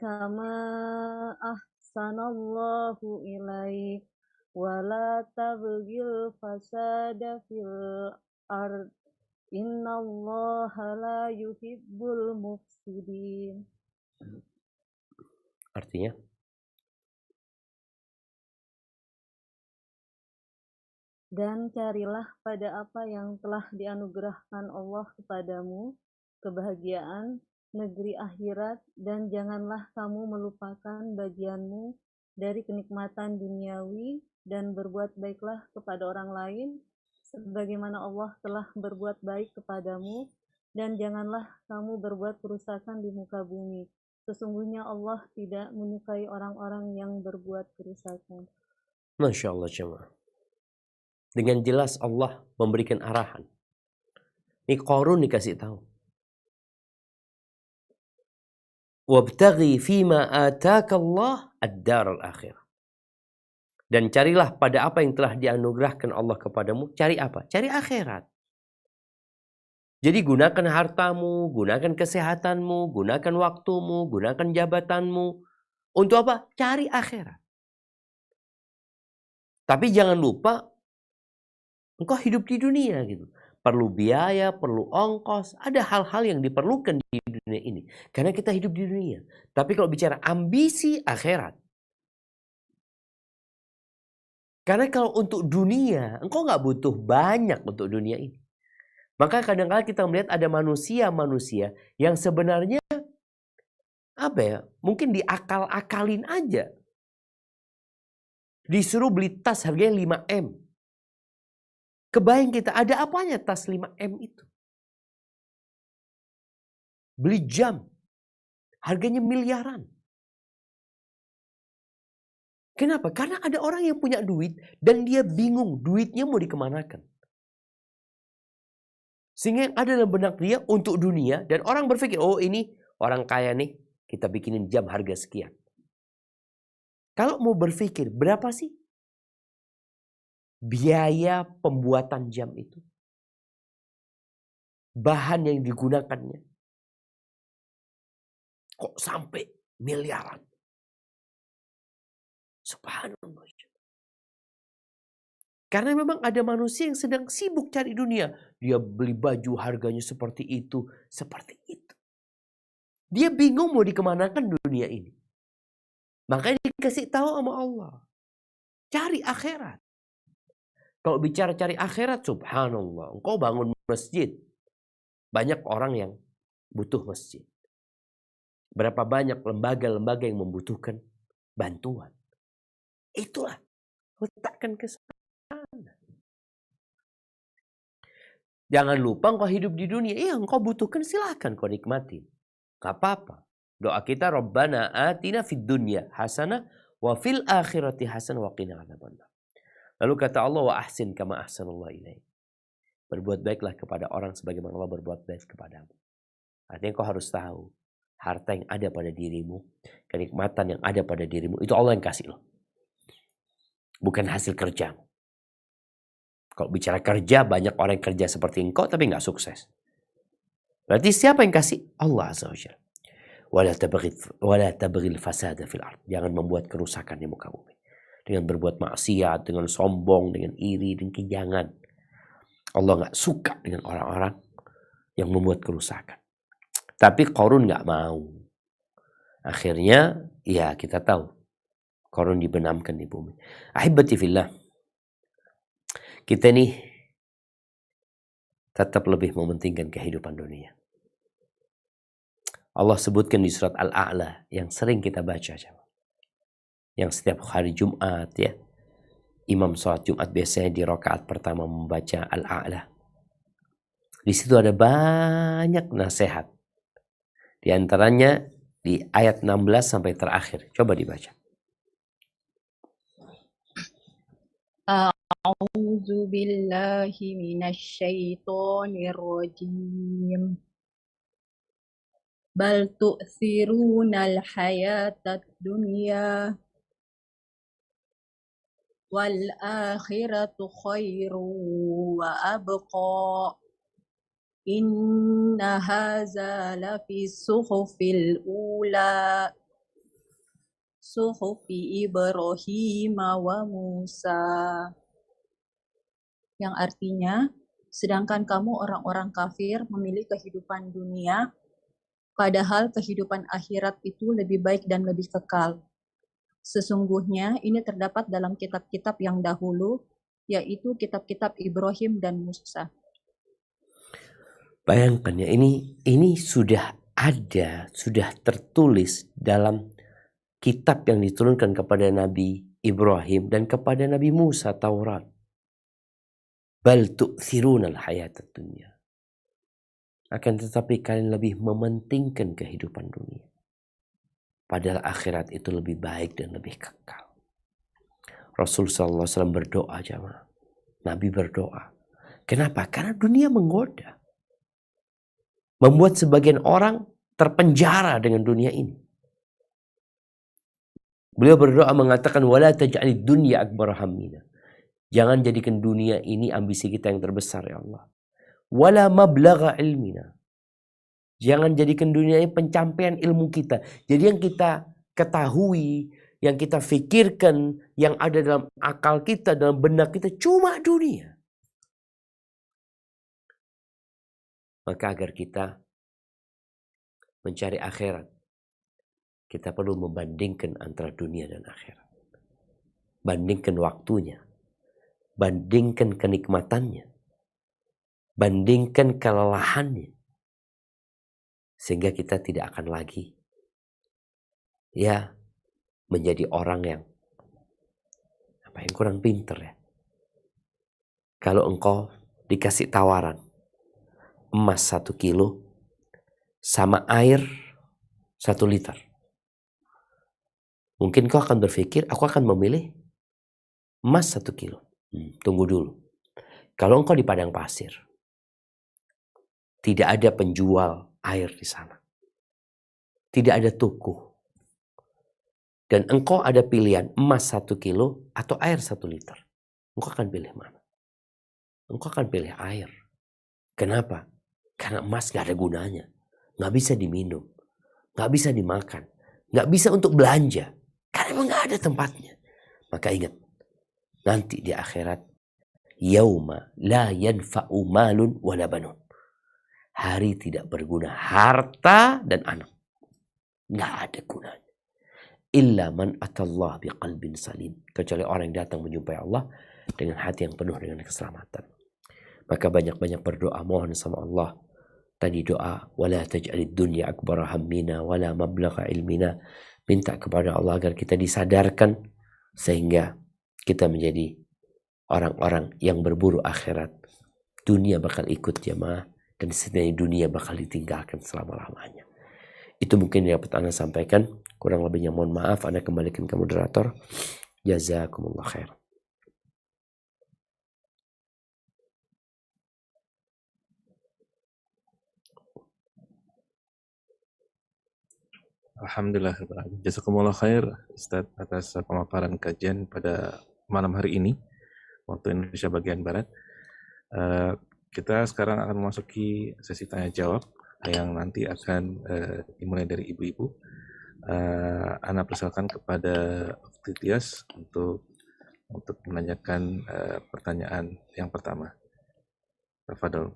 kama ahsanallahu ilaik wala tabghil fasada fil ard innallaha la yuhibbul mufsidin. Artinya? Dan carilah pada apa yang telah dianugerahkan Allah kepadamu, kebahagiaan, negeri akhirat, dan janganlah kamu melupakan bagianmu dari kenikmatan duniawi, dan berbuat baiklah kepada orang lain, sebagaimana Allah telah berbuat baik kepadamu, dan janganlah kamu berbuat kerusakan di muka bumi. Sesungguhnya Allah tidak menyukai orang-orang yang berbuat kerusakan. Masya Allah jemaah. Dengan jelas Allah memberikan arahan. Ini Qarun dikasih tahu. Wabtaghi fima ataka Allah ad-dar al-akhirah. Dan carilah pada apa yang telah dianugerahkan Allah kepadamu. Cari apa? Cari akhirat. Jadi gunakan hartamu, gunakan kesehatanmu, gunakan waktumu, gunakan jabatanmu. Untuk apa? Cari akhirat. Tapi jangan lupa engkau hidup di dunia gitu. Perlu biaya, perlu ongkos. Ada hal-hal yang diperlukan di dunia ini. Karena kita hidup di dunia. Tapi kalau bicara ambisi akhirat. Karena kalau untuk dunia, engkau nggak butuh banyak untuk dunia ini. Maka kadang-kadang kita melihat ada manusia-manusia yang sebenarnya mungkin diakal-akalin aja. Disuruh beli tas harganya 5M. Kebayang kita, ada apanya tas 5M itu? Beli jam, harganya miliaran. Kenapa? Karena ada orang yang punya duit dan dia bingung duitnya mau dikemanakan. Sehingga yang ada dalam benak dia untuk dunia dan orang berpikir, oh ini orang kaya nih, kita bikinin jam harga sekian. Kalau mau berpikir, berapa sih biaya pembuatan jam itu? Bahan yang digunakannya. Kok sampai miliaran? Subhanallah. Karena memang ada manusia yang sedang sibuk cari dunia. Dia beli baju harganya seperti itu, seperti itu. Dia bingung mau dikemanakan dunia ini. Makanya dikasih tahu sama Allah. Cari akhirat. Kalau bicara cari akhirat, subhanallah. Engkau bangun masjid. Banyak orang yang butuh masjid. Berapa banyak lembaga-lembaga yang membutuhkan bantuan. Itulah. Letakkan ke sana. Jangan lupa engkau hidup di dunia. Iya, engkau butuhkan, silahkan kau nikmatin. Gak apa-apa. Doa kita, Rabbana atina fid dunya hasanah wa fil akhirati hasanah wa qina adzabannar. Lalu kata Allah, wa ahsin kama ahsanallahu ilaik. Berbuat baiklah kepada orang sebagaimana Allah berbuat baik kepadamu. Artinya kau harus tahu, harta yang ada pada dirimu, kenikmatan yang ada pada dirimu, itu Allah yang kasih loh. Bukan hasil kerja. Kalau bicara kerja, banyak orang yang kerja seperti engkau tapi nggak sukses. Berarti siapa yang kasih? Allah Azza wa Jalla. Wala tabghil fasada fil ard. Jangan membuat kerusakan di muka bumi. Dengan berbuat maksiat, dengan sombong, dengan iri, dengan kejangan. Allah nggak suka dengan orang-orang yang membuat kerusakan. Tapi Qarun nggak mau. Akhirnya, ya kita tahu. Qarun dibenamkan di bumi. Ahibati fillah. Kita nih tetap lebih mementingkan kehidupan dunia. Allah sebutkan di surat Al-A'la yang sering kita baca. Yang setiap hari Jumat ya. Imam sholat Jumat biasanya di rakaat pertama membaca Al-A'la. Di situ ada banyak nasihat. Di antaranya di ayat 16 sampai terakhir. Coba dibaca. A'udzu billahi minasyaitonir rajim. Bal tu'thirunal hayatad dunya wal akhiratu khairu wa abqa. Inna hadza lafi suhufil ula suhufi Ibrahim wa Musa. Yang artinya, sedangkan kamu orang-orang kafir memilih kehidupan dunia, padahal kehidupan akhirat itu lebih baik dan lebih kekal. Sesungguhnya ini terdapat dalam kitab-kitab yang dahulu, yaitu kitab-kitab Ibrahim dan Musa. Bayangkan ya, ini sudah ada, sudah tertulis dalam kitab yang diturunkan kepada Nabi Ibrahim dan kepada Nabi Musa, Taurat. Bal tu'thirunal hayatad dunya. Akan tetapi kalian lebih mementingkan kehidupan dunia. Padahal akhirat itu lebih baik dan lebih kekal. Rasul sallallahu alaihi wasallam berdoa jemaah. Nabi berdoa. Kenapa? Karena dunia menggoda. Membuat sebagian orang terpenjara dengan dunia ini. Beliau berdoa mengatakan wala taj'alid dunya akbar hammina. Jangan jadikan dunia ini ambisi kita yang terbesar ya Allah. Wala mablagha ilmina. Jangan jadikan dunia ini pencapaian ilmu kita. Jadi yang kita ketahui, yang kita fikirkan, yang ada dalam akal kita, dalam benak kita cuma dunia. Maka agar kita mencari akhirat, kita perlu membandingkan antara dunia dan akhirat. Bandingkan waktunya. Bandingkan kenikmatannya. Bandingkan kelelahannya. Sehingga kita tidak akan lagi menjadi orang yang kurang pinter ya. Kalau engkau dikasih tawaran emas 1 kilo sama air 1 liter. Mungkin kau akan berpikir, aku akan memilih emas 1 kilo. Tunggu dulu. Kalau engkau di padang pasir, tidak ada penjual air di sana. Tidak ada toko. Dan engkau ada pilihan emas 1 kilo atau air 1 liter. Engkau akan pilih mana? Engkau akan pilih air. Kenapa? Karena emas gak ada gunanya. Gak bisa diminum. Gak bisa dimakan. Gak bisa untuk belanja. Karena memang gak ada tempatnya. Maka ingat. Nanti di akhirat. Yauma la yanfa'u malun wala banun. Hari tidak berguna. Harta dan anak. Gak ada gunanya. Illa man atallah biqalbin salim. Kecuali orang yang datang menjumpai Allah. Dengan hati yang penuh dengan keselamatan. Maka banyak-banyak berdoa. Mohon sama Allah. Tadi doa, wala taj'alid dunya akbar hammina wala mablagha ilmina. Minta kepada Allah agar kita disadarkan sehingga kita menjadi orang-orang yang berburu akhirat. Dunia bakal ikut jemaah dan setidaknya dunia bakal ditinggalkan selama-lamanya. Itu mungkin yang dapat Anda sampaikan. Kurang lebihnya mohon maaf. Anda kembalikan ke moderator. Jazakumullah khair. Alhamdulillah. Jazakumullah khair Ustaz atas pemaparan kajian pada malam hari ini waktu Indonesia bagian Barat. Kita sekarang akan memasuki sesi tanya jawab yang nanti akan dimulai dari ibu-ibu. Ana persilakan kepada Ukti Tias untuk menanyakan pertanyaan yang pertama. Tafadhol.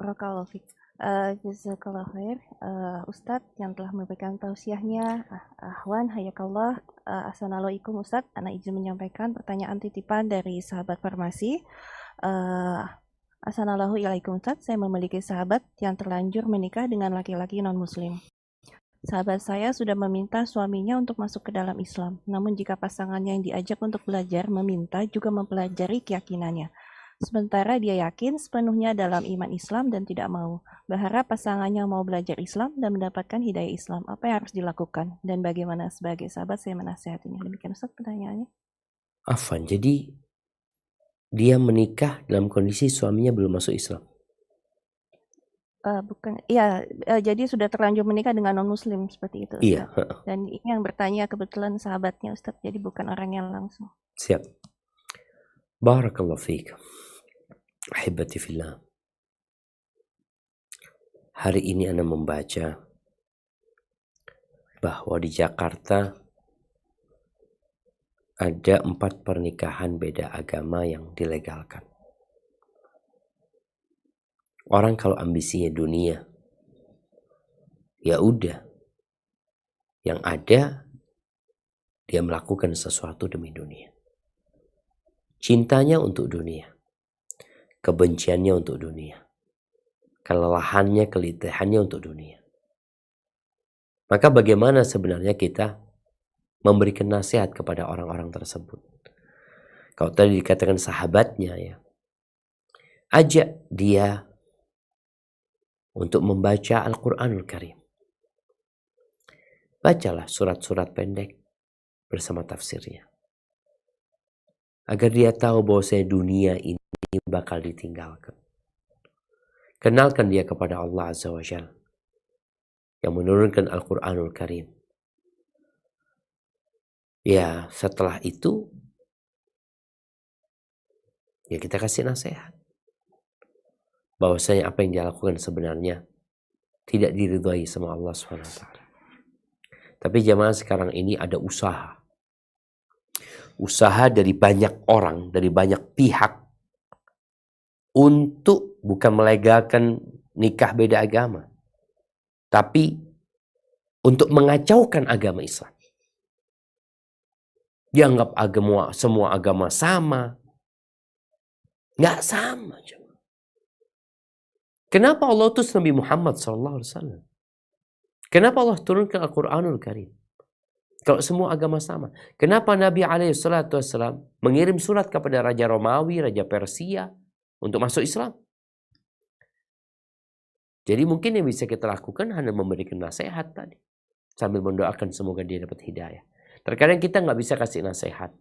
Barakallahu fiik. Jazakallah khair. Ustadz yang telah memberikan tausiahnya, Ahwan, hayakallah. Assalamualaikum Ustadz, Ana izin menyampaikan pertanyaan titipan dari sahabat farmasi. Assalamualaikum Ustadz, saya memiliki sahabat yang terlanjur menikah dengan laki-laki non-muslim. Sahabat saya sudah meminta suaminya untuk masuk ke dalam Islam, namun jika pasangannya yang diajak untuk belajar meminta juga mempelajari keyakinannya. Sementara dia yakin sepenuhnya dalam iman Islam dan tidak mau. Berharap pasangannya mau belajar Islam dan mendapatkan hidayah Islam. Apa yang harus dilakukan? Dan bagaimana sebagai sahabat saya menasihatinya? Demikian Ustaz pertanyaannya. Afwan, jadi dia menikah dalam kondisi suaminya belum masuk Islam? Jadi sudah terlanjur menikah dengan non-muslim seperti itu Ustaz. Iya. Dan ini yang bertanya kebetulan sahabatnya Ustaz, jadi bukan orang yang langsung. Siap. Barakallahu fiik. Ahibati fillah. Hari ini Ana membaca bahwa di Jakarta ada 4 pernikahan beda agama yang dilegalkan. Orang kalau ambisinya dunia, ya udah. Yang ada, dia melakukan sesuatu demi dunia. Cintanya untuk dunia. Kebenciannya untuk dunia. Kelelahannya, kelitihannya untuk dunia. Maka bagaimana sebenarnya kita memberikan nasihat kepada orang-orang tersebut? Kalau tadi dikatakan sahabatnya ya, ajak dia untuk membaca Al-Quranul Karim. Bacalah surat-surat pendek bersama tafsirnya. Agar dia tahu bahwa dunia ini bakal ditinggalkan. Kenalkan dia kepada Allah Azza wa Jalla yang menurunkan Al-Quranul Karim. Ya, setelah itu ya kita kasih nasihat bahwasanya apa yang dia lakukan sebenarnya tidak diridhai sama Allah SWT. Tapi jamaah sekarang ini ada usaha dari banyak orang, dari banyak pihak untuk bukan melegalkan nikah beda agama, tapi untuk mengacaukan agama Islam. Dianggap semua agama sama. Nggak sama. Kenapa Allah utus Nabi Muhammad SAW? Kenapa Allah turunkan Al-Quranul Karim? Kalau semua agama sama. Kenapa Nabi SAW mengirim surat kepada Raja Romawi, Raja Persia untuk masuk Islam? Jadi mungkin yang bisa kita lakukan hanya memberikan nasihat tadi. Sambil mendoakan semoga dia dapat hidayah. Terkadang kita nggak bisa kasih nasihat.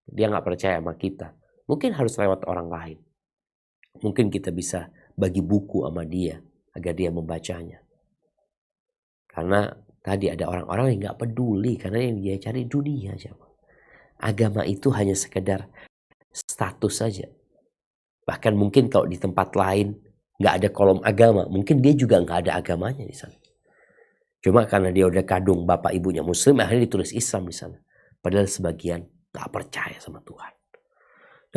Dia nggak percaya sama kita. Mungkin harus lewat orang lain. Mungkin kita bisa bagi buku sama dia agar dia membacanya. Karena tadi ada orang-orang yang nggak peduli karena yang dia cari dunia aja. Agama itu hanya sekedar status saja. Bahkan mungkin kalau di tempat lain nggak ada kolom agama, mungkin dia juga nggak ada agamanya di sana. Cuma karena dia udah kadung bapak ibunya Muslim, akhirnya ditulis Islam di sana. Padahal sebagian nggak percaya sama Tuhan.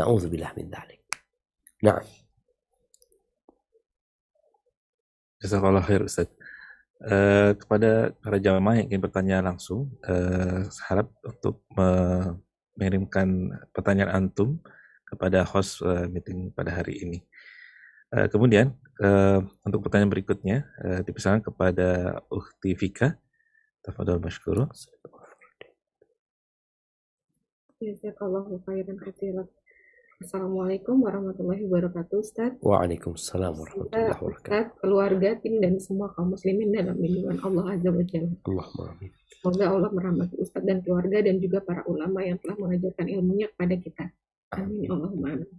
Na'udzubillah min dzalik. Nah. Jazakallah khair Ustaz. Kepada para jamaah yang ingin bertanya langsung, harap untuk mengirimkan pertanyaan antum kepada host meeting pada hari ini. Kemudian untuk pertanyaan berikutnya dipersilakan kepada Ukhti Fika. Tafadhol mashkura. Jazakallahu khairan katsiran. Assalamualaikum warahmatullahi wabarakatuh, Ustaz. Waalaikumsalam warahmatullahi wabarakatuh. Ustaz, keluarga, tim, dan semua kaum muslimin dalam lindungan Allah Azza wa Jalla. Allahumma amin. Semoga Allah merahmati Ustaz dan keluarga dan juga para ulama yang telah mengajarkan ilmunya kepada kita. Amin. Allahumma amin.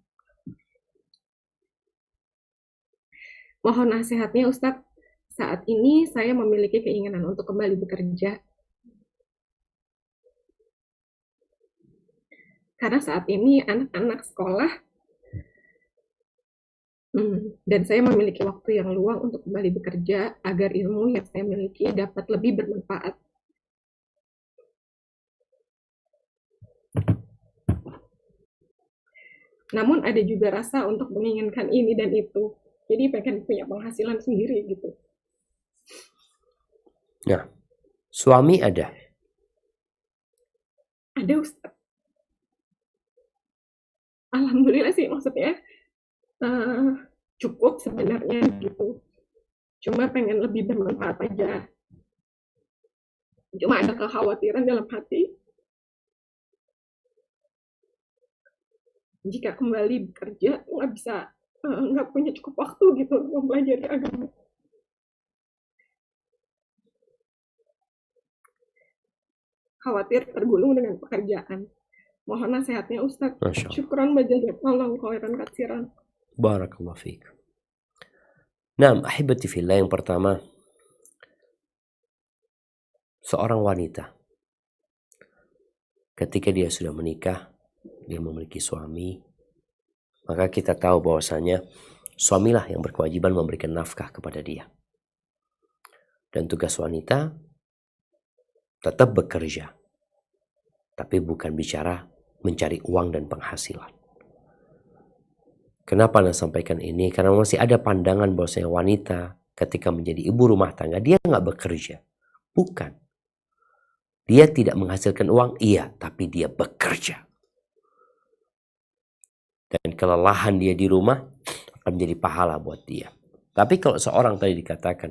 Mohon nasihatnya Ustaz, Saat ini saya memiliki keinginan untuk kembali bekerja. Karena saat ini anak-anak sekolah dan saya memiliki waktu yang luang untuk kembali bekerja agar ilmu yang saya miliki dapat lebih bermanfaat. Namun ada juga rasa untuk menginginkan ini dan itu. Jadi pengen punya penghasilan sendiri gitu. Nah, suami ada. Ada Ustaz. Alhamdulillah sih, maksudnya cukup sebenarnya gitu. Cuma pengen lebih bermanfaat aja. Cuma ada kekhawatiran dalam hati. Jika kembali bekerja nggak punya cukup waktu gitu untuk mempelajari agama. Khawatir tergulung dengan pekerjaan. Mohon nasihatnya Ustaz. Masya Allah. Syukran bajazakallahu khairan katsiran. Barakallahu fiik. Nah, ahibati fillah, yang pertama, seorang wanita ketika dia sudah menikah, dia memiliki suami, maka kita tahu bahwasanya suamilah yang berkewajiban memberikan nafkah kepada dia. Dan tugas wanita tetap bekerja, tapi bukan bicara mencari uang dan penghasilan. Kenapa Anda sampaikan ini? Karena masih ada pandangan bahwasanya wanita ketika menjadi ibu rumah tangga, dia nggak bekerja. Bukan. Dia tidak menghasilkan uang, iya, tapi dia bekerja. Dan kelelahan dia di rumah akan menjadi pahala buat dia. Tapi kalau seorang tadi dikatakan,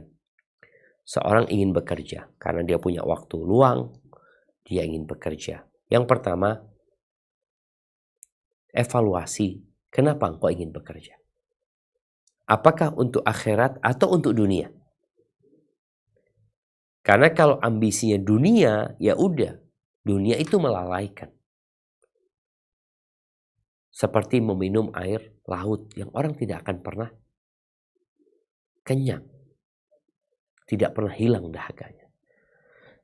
seorang ingin bekerja karena dia punya waktu luang, dia ingin bekerja. Yang pertama, evaluasi kenapa engkau ingin bekerja. Apakah untuk akhirat atau untuk dunia? Karena kalau ambisinya dunia, ya udah, dunia itu melalaikan. Seperti meminum air laut yang orang tidak akan pernah kenyang. Tidak pernah hilang dahaganya.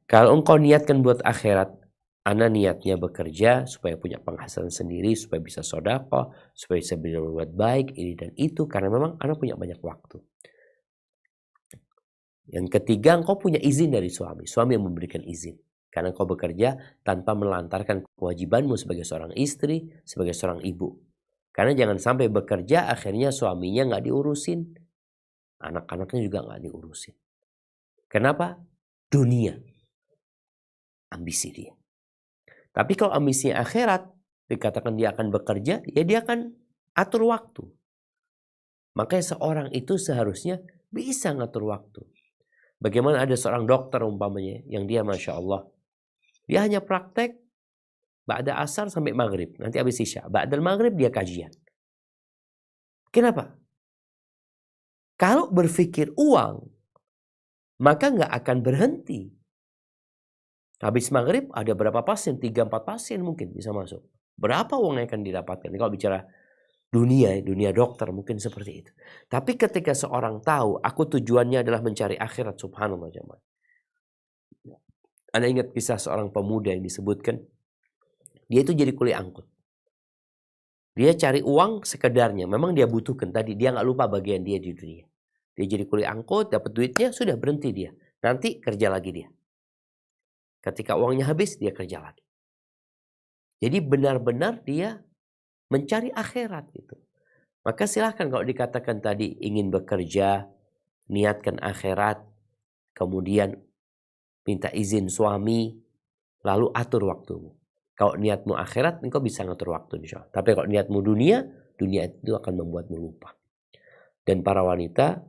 Kalau engkau niatkan buat akhirat, ana niatnya bekerja supaya punya penghasilan sendiri, supaya bisa sedekah, supaya bisa berbuat baik, ini dan itu, karena memang ana punya banyak waktu. Yang ketiga, engkau punya izin dari suami. Suami yang memberikan izin. Karena engkau bekerja tanpa melantarkan kewajibanmu sebagai seorang istri, sebagai seorang ibu. Karena jangan sampai bekerja, akhirnya suaminya nggak diurusin. Anak-anaknya juga nggak diurusin. Kenapa? Dunia. Ambisi dia. Tapi kalau ambisinya akhirat, dikatakan dia akan bekerja, ya dia akan atur waktu. Makanya seorang itu seharusnya bisa ngatur waktu. Bagaimana ada seorang dokter umpamanya, yang dia Masya Allah, dia hanya praktek ba'da asar sampai maghrib, nanti habis isya. Ba'dal maghrib dia kajian. Kenapa? Kalau berpikir uang, maka nggak akan berhenti. Habis maghrib ada berapa pasien? 3-4 pasien mungkin bisa masuk. Berapa uang yang akan didapatkan? Kalau bicara dunia dokter mungkin seperti itu. Tapi ketika seorang tahu, aku tujuannya adalah mencari akhirat, subhanallah jemaah. Anda ingat kisah seorang pemuda yang disebutkan, dia itu jadi kuli angkut. Dia cari uang sekedarnya, memang dia butuhkan tadi, dia nggak lupa bagian dia di dunia. Dia jadi kuli angkut, dapat duitnya, sudah berhenti dia. Nanti kerja lagi dia. Ketika uangnya habis, dia kerja lagi. Jadi benar-benar dia mencari akhirat itu. Maka silahkan kalau dikatakan tadi ingin bekerja, niatkan akhirat, kemudian minta izin suami, lalu atur waktumu. Kalau niatmu akhirat, engkau bisa ngatur waktu insya Allah. Tapi kalau niatmu dunia itu akan membuatmu lupa. Dan para wanita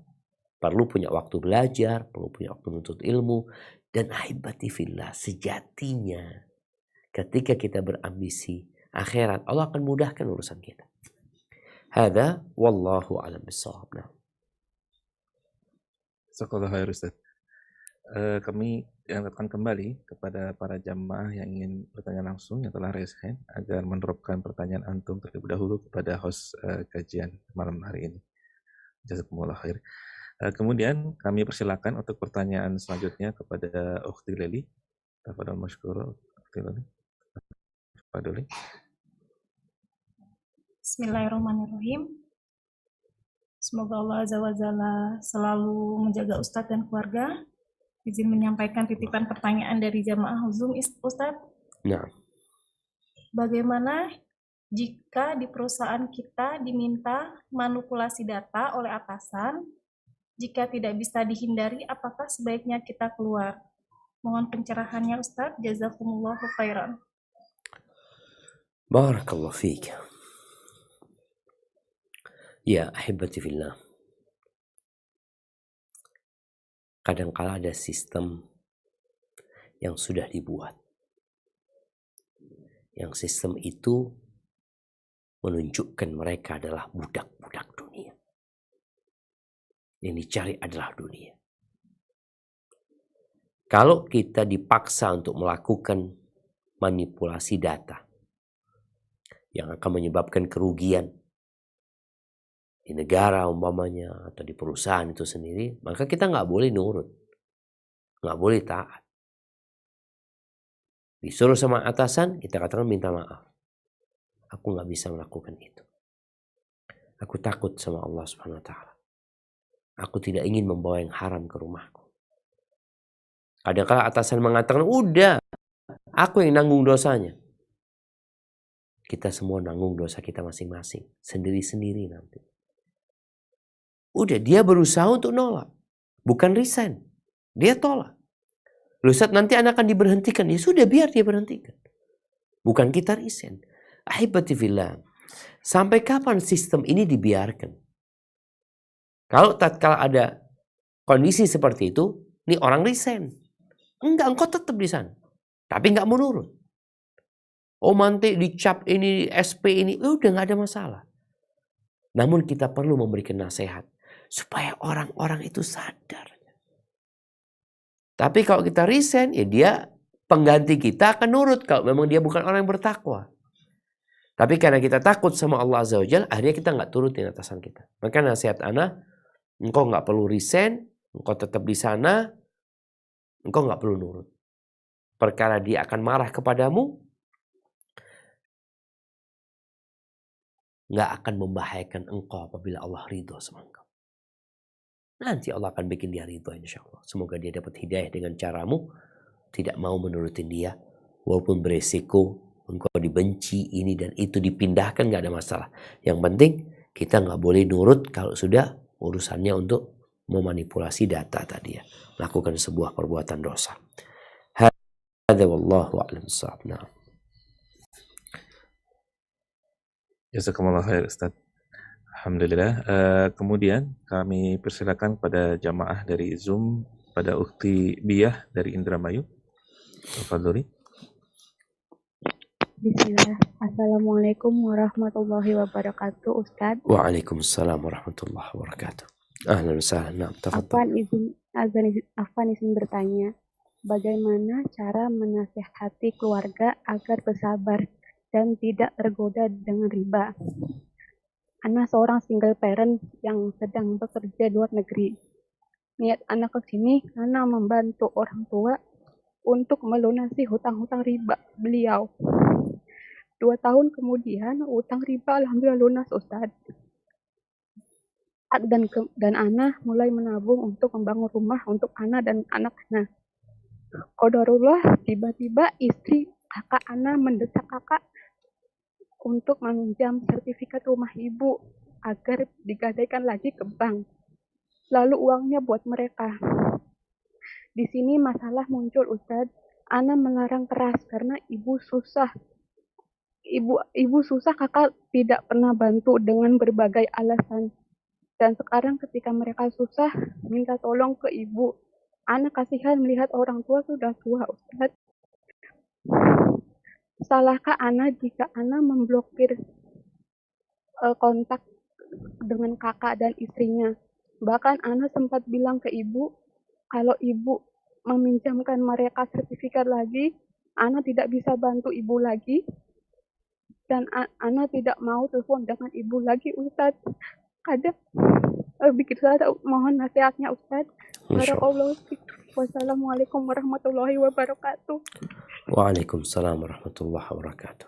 perlu punya waktu belajar, perlu punya waktu menuntut ilmu. Dan ahibati fillah, sejatinya ketika kita berambisi akhirat, Allah akan mudahkan urusan kita. Hada wallahu a'lam bissawab. Jazakallahu khair Ustaz. Kami ingatkan kembali kepada para jamaah yang ingin bertanya langsung yang telah raise hand agar menerapkan pertanyaan antum terlebih dahulu kepada host kajian malam hari ini. Jazakumullah khair. Kemudian kami persilakan untuk pertanyaan selanjutnya kepada Ukhti Leli. Tafadhal masykura Ukhti Leli. Tafadhali. Bismillahirrahmanirrahim. Semoga Allah Azza wa Jalla selalu menjaga Ustadz dan keluarga. Izin menyampaikan titipan pertanyaan dari jamaah Zoom, Ustadz. Nah, Bagaimana jika di perusahaan kita diminta manipulasi data oleh atasan? Jika tidak bisa dihindari, apakah sebaiknya kita keluar? Mohon pencerahannya Ustadz. Jazakumullahu khairan. barakallahu fiik. Ya, ahibati fillah. Kadangkala ada sistem yang sudah dibuat. Yang sistem itu menunjukkan mereka adalah budak-budak dunia. Yang dicari adalah dunia. Kalau kita dipaksa untuk melakukan manipulasi data yang akan menyebabkan kerugian di negara umpamanya atau di perusahaan itu sendiri, maka kita nggak boleh nurut, nggak boleh taat. Disuruh sama atasan, kita katakan minta maaf. Aku nggak bisa melakukan itu. Aku takut sama Allah Subhanahu Wa Taala. Aku tidak ingin membawa yang haram ke rumahku. Kadang-kadang atasan mengatakan, udah, aku yang nanggung dosanya. Kita semua nanggung dosa kita masing-masing, sendiri-sendiri nanti. Udah, dia berusaha untuk nolak. Bukan resign. Dia tolak. Loh Ustaz, nanti anak akan diberhentikan. Ya sudah, biar dia berhentikan. Bukan kita resign. Ahibati fillah. Sampai kapan sistem ini dibiarkan? Kalau tatkala ada kondisi seperti itu, ini orang resign. Enggak, engkau tetap di sana. Tapi enggak mau nurut. Oh nanti dicap ini, SP ini, udah enggak ada masalah. Namun kita perlu memberikan nasihat. Supaya orang-orang itu sadar. Tapi kalau kita resign, ya dia pengganti kita akan nurut kalau memang dia bukan orang yang bertakwa. Tapi karena kita takut sama Allah Azza wa Jalla, akhirnya kita nggak turutin atasan kita. Maka nasihat ana, engkau nggak perlu resign, engkau tetap di sana, engkau nggak perlu nurut. Perkara dia akan marah kepadamu, nggak akan membahayakan engkau apabila Allah ridho sama engkau. Nanti Allah akan bikin dia ridho insya Allah. Semoga dia dapat hidayah dengan caramu. Tidak mau menurutin dia. Walaupun beresiko. Engkau dibenci ini dan itu dipindahkan. Gak ada masalah. Yang penting kita gak boleh nurut. Kalau sudah urusannya untuk memanipulasi data tadi ya. Melakukan sebuah perbuatan dosa. Hadza wallahu a'lam bissawab. Nah. Jazakumullah khair Ustaz. Alhamdulillah. Kemudian kami persilakan pada jamaah dari Zoom pada Ukhti Biyah dari Indramayu. Tafadhali. Bismillah. Assalamualaikum warahmatullahi wabarakatuh, Ustadz. Waalaikumsalam warahmatullahi wabarakatuh. Ahlan wa sahlan. Tafadhal. Afwan izin bertanya, bagaimana cara menasihati keluarga agar bersabar dan tidak tergoda dengan riba? Anak seorang single parent yang sedang bekerja di luar negeri. Niat anak ke sini karena membantu orang tua untuk melunasi hutang-hutang riba beliau. 2 tahun kemudian utang riba alhamdulillah lunas Ustadz. Dan anak mulai menabung untuk membangun rumah untuk anak dan anak-anak. Qadarullah tiba-tiba istri kakak anak mendesak kakak untuk meminjam sertifikat rumah ibu agar digadaikan lagi ke bank. Lalu uangnya buat mereka. Di sini masalah muncul Ustadz. Ana melarang keras karena ibu susah. Ibu susah, kakak tidak pernah bantu dengan berbagai alasan. Dan sekarang ketika mereka susah, minta tolong ke ibu. Ana kasihan melihat orang tua sudah tua Ustadz. Salahkah Ana jika Ana memblokir kontak dengan kakak dan istrinya? Bahkan Ana sempat bilang ke ibu, kalau ibu meminjamkan mereka sertifikat lagi, Ana tidak bisa bantu ibu lagi. Dan Ana tidak mau telepon dengan ibu lagi, Ustadz. bikin salah. Mohon nasihatnya Ustadz. Masya Allah. Barakallahu fiik. Wassalamualaikum warahmatullahi wabarakatuh. Waalaikumsalam warahmatullahi wabarakatuh.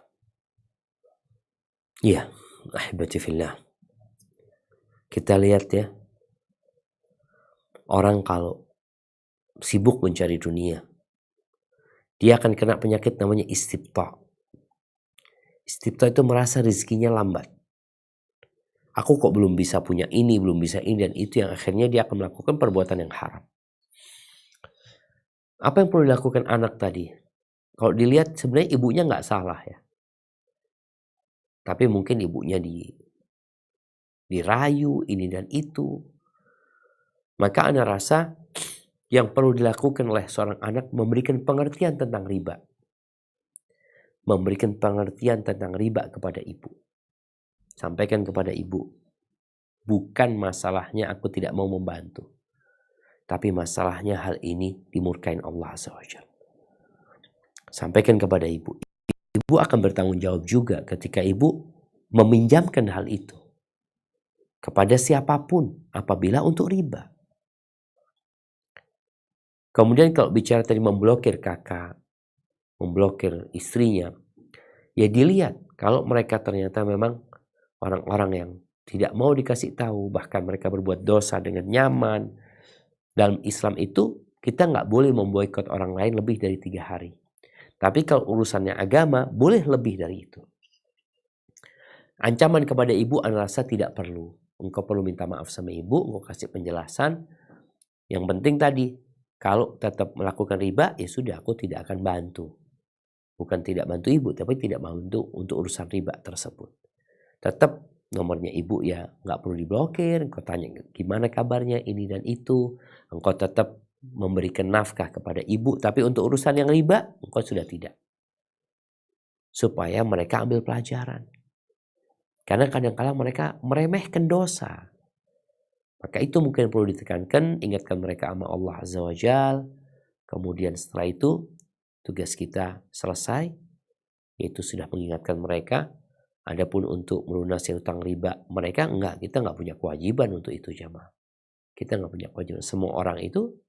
Ya, ahibati fillah. Kita lihat ya, orang kalau sibuk mencari dunia, dia akan kena penyakit namanya istibta. Istibta itu merasa rezekinya lambat. Aku kok belum bisa punya ini, belum bisa ini dan itu, yang akhirnya dia akan melakukan perbuatan yang haram. Apa yang perlu dilakukan anak tadi? Kalau dilihat sebenarnya ibunya nggak salah ya. Tapi mungkin ibunya dirayu ini dan itu. Maka Ana rasa yang perlu dilakukan oleh seorang anak memberikan pengertian tentang riba. Memberikan pengertian tentang riba kepada ibu. Sampaikan kepada ibu, bukan masalahnya aku tidak mau membantu, tapi masalahnya hal ini dimurkain Allah Azza wa Jalla. Sampaikan kepada ibu. Ibu akan bertanggung jawab juga ketika ibu meminjamkan hal itu kepada siapapun apabila untuk riba. Kemudian kalau bicara tadi memblokir kakak, memblokir istrinya, ya dilihat kalau mereka ternyata memang orang-orang yang tidak mau dikasih tahu, bahkan mereka berbuat dosa dengan nyaman. Dalam Islam itu kita nggak boleh memboikot orang lain lebih dari 3 hari. Tapi kalau urusannya agama boleh lebih dari itu. Ancaman kepada ibu Ana rasa tidak perlu. Engkau perlu minta maaf sama ibu, engkau kasih penjelasan. Yang penting tadi, kalau tetap melakukan riba, ya sudah aku tidak akan bantu. Bukan tidak bantu ibu, tapi tidak bantu untuk urusan riba tersebut. Tetap nomornya ibu ya nggak perlu diblokir. Engkau tanya gimana kabarnya ini dan itu. Engkau tetap memberikan nafkah kepada ibu, tapi untuk urusan yang riba engkau sudah tidak. Supaya mereka ambil pelajaran. Karena kadang-kadang mereka meremehkan dosa. Maka itu mungkin perlu ditekankan, ingatkan mereka sama Allah Azza wa Jalla. Kemudian setelah itu tugas kita selesai, yaitu sudah mengingatkan mereka. Adapun untuk melunasi hutang riba mereka kita nggak punya kewajiban untuk itu jamaah. Kita nggak punya kewajiban. Semua orang itu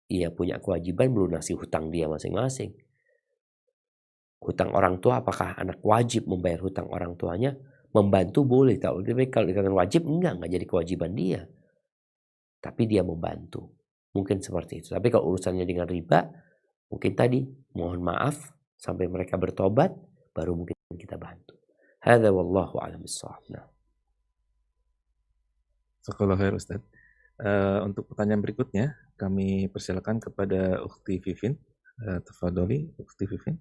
ia punya kewajiban melunasi hutang dia masing-masing. Hutang orang tua, apakah anak wajib membayar hutang orang tuanya? Membantu boleh, tapi kalau dikatakan wajib enggak jadi kewajiban dia. Tapi dia membantu. Mungkin seperti itu. Tapi kalau urusannya dengan riba, mungkin tadi mohon maaf sampai mereka bertobat, baru mungkin kita bantu. Hadza wallahu a'lam bissawab. Jazakallahu khair Ustaz. Untuk pertanyaan berikutnya, kami persilakan kepada Ukhti Vivin. Tafadholi Ukhti Vivin.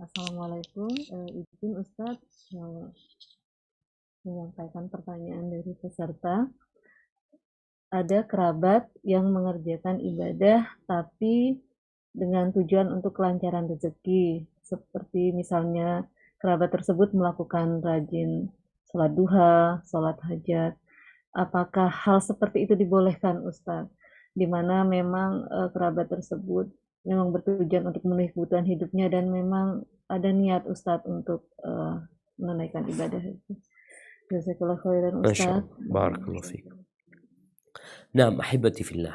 Assalamualaikum. Izin Ustadz menyampaikan pertanyaan dari peserta. Ada kerabat yang mengerjakan ibadah tapi dengan tujuan untuk kelancaran rezeki, seperti misalnya kerabat tersebut melakukan rajin sholat duha, sholat hajat. Apakah hal seperti itu dibolehkan Ustadz? Di mana memang kerabat tersebut memang bertujuan untuk memenuhi kebutuhan hidupnya dan memang ada niat Ustadz untuk menunaikan ibadah itu. Jazakallahu khairan Ustadz. Barakallahu fiik. Nah, ahibati fillah.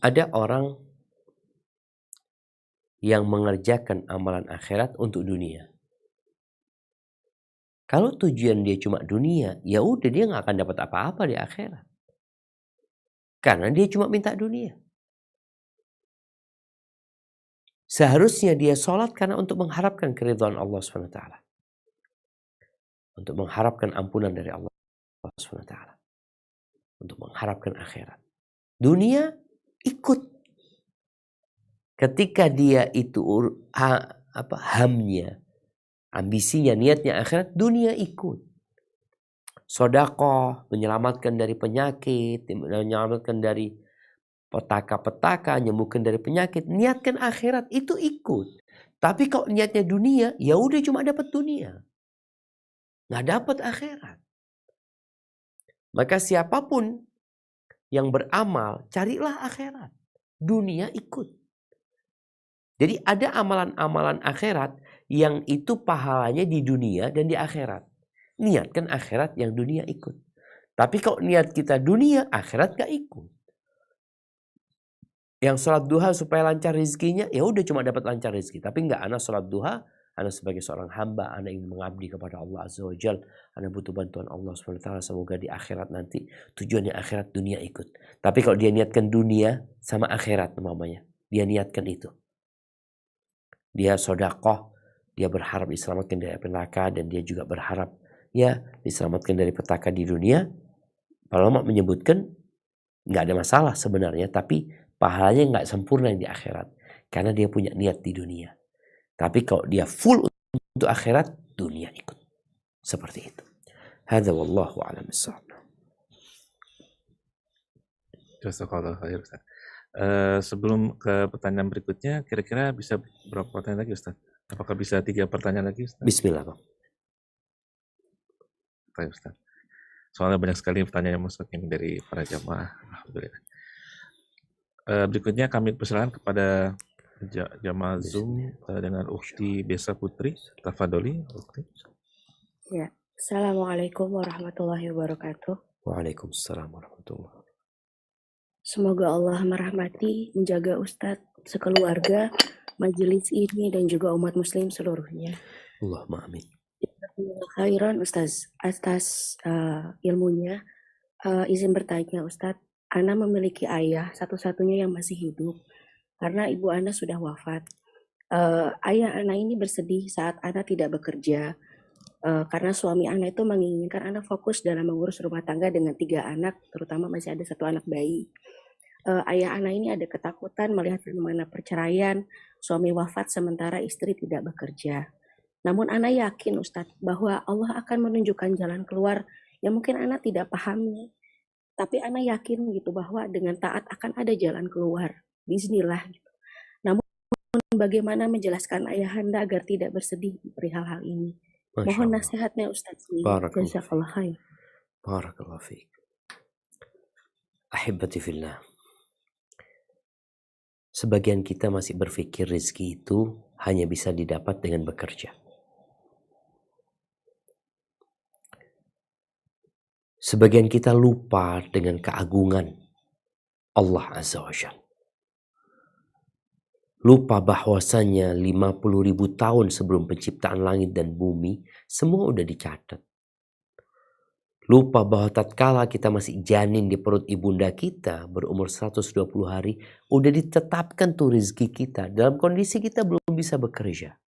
Ada orang yang mengerjakan amalan akhirat untuk dunia. Kalau tujuan dia cuma dunia, ya udah dia nggak akan dapat apa-apa di akhirat. Karena dia cuma minta dunia. Seharusnya dia sholat karena untuk mengharapkan keridhaan Allah SWT. Untuk mengharapkan ampunan dari Allah SWT. Untuk mengharapkan akhirat. Dunia ikut. Ketika dia itu hamnya, ambisinya, niatnya akhirat, dunia ikut. Sedekah, menyelamatkan dari penyakit, menyelamatkan dari petaka-petaka, menyembuhkan dari penyakit, niatkan akhirat, itu ikut. Tapi kalau niatnya dunia, ya udah cuma dapat dunia. Nggak dapat akhirat. Maka siapapun yang beramal, carilah akhirat. Dunia ikut. Jadi ada amalan-amalan akhirat yang itu pahalanya di dunia dan di akhirat. niatkan akhirat, yang dunia ikut. Tapi kalau niat kita dunia, akhirat gak ikut. Yang sholat duha supaya lancar rezekinya, ya udah cuma dapat lancar rezeki. Tapi enggak, anak sholat duha, anak sebagai seorang hamba, anak ingin mengabdi kepada Allah Azza wa Jal, anak butuh bantuan Allah SWT, semoga di akhirat nanti tujuannya akhirat, dunia ikut. Tapi kalau dia niatkan dunia sama akhirat namanya, dia niatkan itu. Dia sodakoh, dia berharap diselamatkan dari neraka, dan dia juga berharap ya diselamatkan dari petaka di dunia. Para ulama menyebutkan nggak ada masalah sebenarnya, tapi pahalanya nggak sempurna yang di akhirat karena dia punya niat di dunia. Tapi kalau dia full untuk akhirat, dunia ikut. Seperti itu. Hadza wallahu a'lam bissawab. Jazakallah khair, Ustaz. Sebelum ke pertanyaan berikutnya, kira-kira bisa berapa pertanyaan lagi, Ustaz? Apakah bisa 3 pertanyaan lagi, Ustaz? Bismillah, Bang. Baik, Ustaz. Soalnya banyak sekali pertanyaan yang masuk ini dari para jamaah. Alhamdulillah. Berikutnya kami persilakan kepada jamaah Zoom dengan Ukhti Besa Putri. Tafadholi, Ukhti. Ya, Assalamualaikum warahmatullahi wabarakatuh. Waalaikumsalam warahmatullahi wabarakatuh. Semoga Allah merahmati, menjaga Ustadz, sekeluarga, majelis ini, dan juga umat muslim seluruhnya. Allahumma amin. Khairan Ustaz, atas ilmunya. Izin bertanya Ustadz, Ana memiliki ayah satu-satunya yang masih hidup karena ibu Ana sudah wafat. Ayah Ana ini bersedih saat Ana tidak bekerja karena suami Ana itu menginginkan Ana fokus dalam mengurus rumah tangga dengan 3 anak, terutama masih ada 1 anak bayi. Ayah Ana ini ada ketakutan melihat fenomena perceraian, suami wafat sementara istri tidak bekerja. Namun Ana yakin Ustadz bahwa Allah akan menunjukkan jalan keluar yang mungkin Ana tidak pahami. Tapi Ana yakin gitu bahwa dengan taat akan ada jalan keluar. Bismillah gitu. Namun bagaimana menjelaskan ayahanda agar tidak bersedih perihal hal ini? Mohon nasihatnya Ustadz. Jazakallah khair. Barakallahu fiik. Ahibati fillah. Sebagian kita masih berpikir rezeki itu hanya bisa didapat dengan bekerja. Sebagian kita lupa dengan keagungan Allah Azza wa Jalla. Lupa bahwasannya 50.000 tahun sebelum penciptaan langit dan bumi, semua udah dicatat. Lupa bahwa tatkala kita masih janin di perut ibunda kita, berumur 120 hari, udah ditetapkan tuh rezeki kita. Dalam kondisi kita belum bisa bekerja.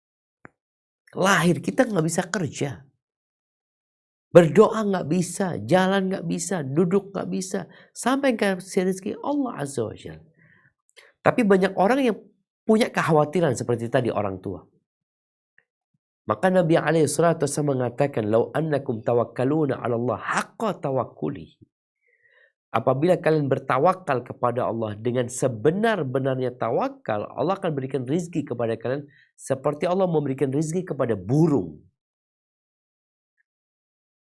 Lahir kita nggak bisa kerja. Berdoa nggak bisa, jalan nggak bisa, duduk nggak bisa. Sampai kasih rezeki Allah Azza wa Jalla. Tapi banyak orang yang punya kekhawatiran seperti tadi orang tua. Maka Nabi SAW mengatakan, "Lau annakum tawakkaluna 'ala Allah haqqa tawakkulihi." Apabila kalian bertawakal kepada Allah dengan sebenar-benarnya tawakal, Allah akan berikan rizki kepada kalian seperti Allah memberikan rizki kepada burung.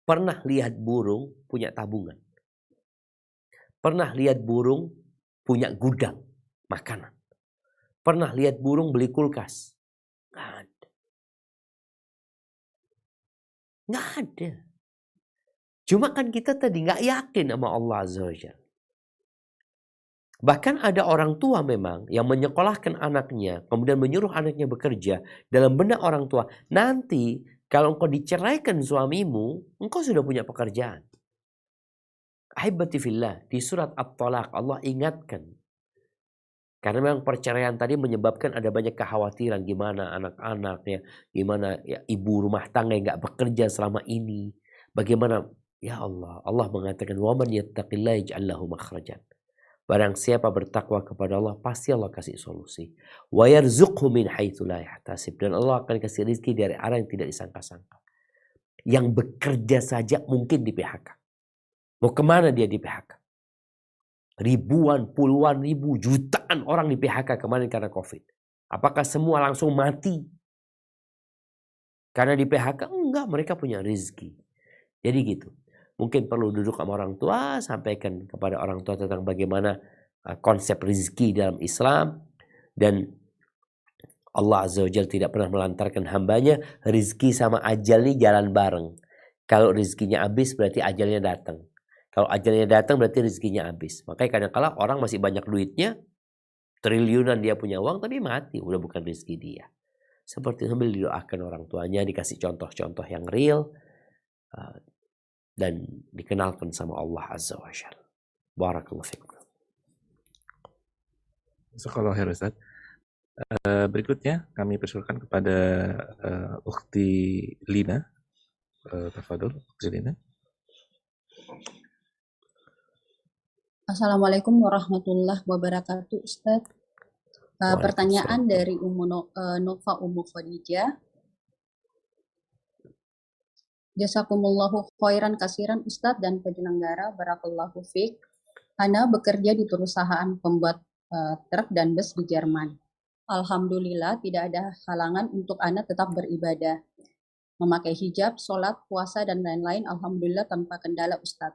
Pernah lihat burung punya tabungan? Pernah lihat burung punya gudang makanan? Pernah lihat burung beli kulkas? Nggak ada. Nggak ada. Cuma kan kita tadi nggak yakin sama Allah Azza wa Jalla. Bahkan ada orang tua memang yang menyekolahkan anaknya, kemudian menyuruh anaknya bekerja dalam benak orang tua. Nanti kalau engkau diceraikan suamimu, engkau sudah punya pekerjaan. Ahibati fillah, di surat At-Talaq Allah ingatkan. Karena memang perceraian tadi menyebabkan ada banyak kekhawatiran. Gimana anak-anaknya, gimana ya, ibu rumah tangga yang gak bekerja selama ini. Bagaimana, ya Allah, Allah mengatakan, وَمَنْ يَتَّقِ اللَّهِ يَجْعَلْ لَهُ مَخْرَجًا. Barang siapa bertakwa kepada Allah, pasti Allah kasih solusi. وَيَرْزُقْهُ مِنْ حَيْثُ لَا يَحْتَسِبْ. Dan Allah akan kasih rezeki dari arah yang tidak disangka-sangka. Yang bekerja saja mungkin di PHK. Mau kemana dia di PHK? Ribuan, puluhan ribu, jutaan orang di PHK kemarin karena COVID. Apakah semua langsung mati? Karena di PHK? Enggak, mereka punya rezeki. Jadi gitu. Mungkin perlu duduk sama orang tua, sampaikan kepada orang tua tentang bagaimana konsep rezeki dalam Islam. Dan Allah Azza wa Jalla tidak pernah melantarkan hambanya. Rezeki sama ajal ini jalan bareng. Kalau rezekinya habis berarti ajalnya datang. Kalau ajalnya datang berarti rezekinya habis. Makanya kadang-kala orang masih banyak duitnya, triliunan dia punya uang tapi mati, udah bukan rezeki dia. Seperti sambil didoakan orang tuanya, dikasih contoh-contoh yang real, dan dikenalkan sama Allah Azza wa Jalla. Barakallahu fikum. Jazakallahu khair Ustaz. Berikutnya kami persilakan kepada Ukhti Lina. Tafadhol, Ukhti Lina. Assalamualaikum warahmatullahi wabarakatuh, Ustaz. Pertanyaan dari Nova Ummu Khadijah. Jazakumullahu khairan kasiran Ustadz dan penyelenggara, barakallahu fiik. Ana bekerja di perusahaan pembuat truk dan bus di Jerman. Alhamdulillah tidak ada halangan untuk Ana tetap beribadah. Memakai hijab, sholat, puasa, dan lain-lain, alhamdulillah tanpa kendala Ustadz.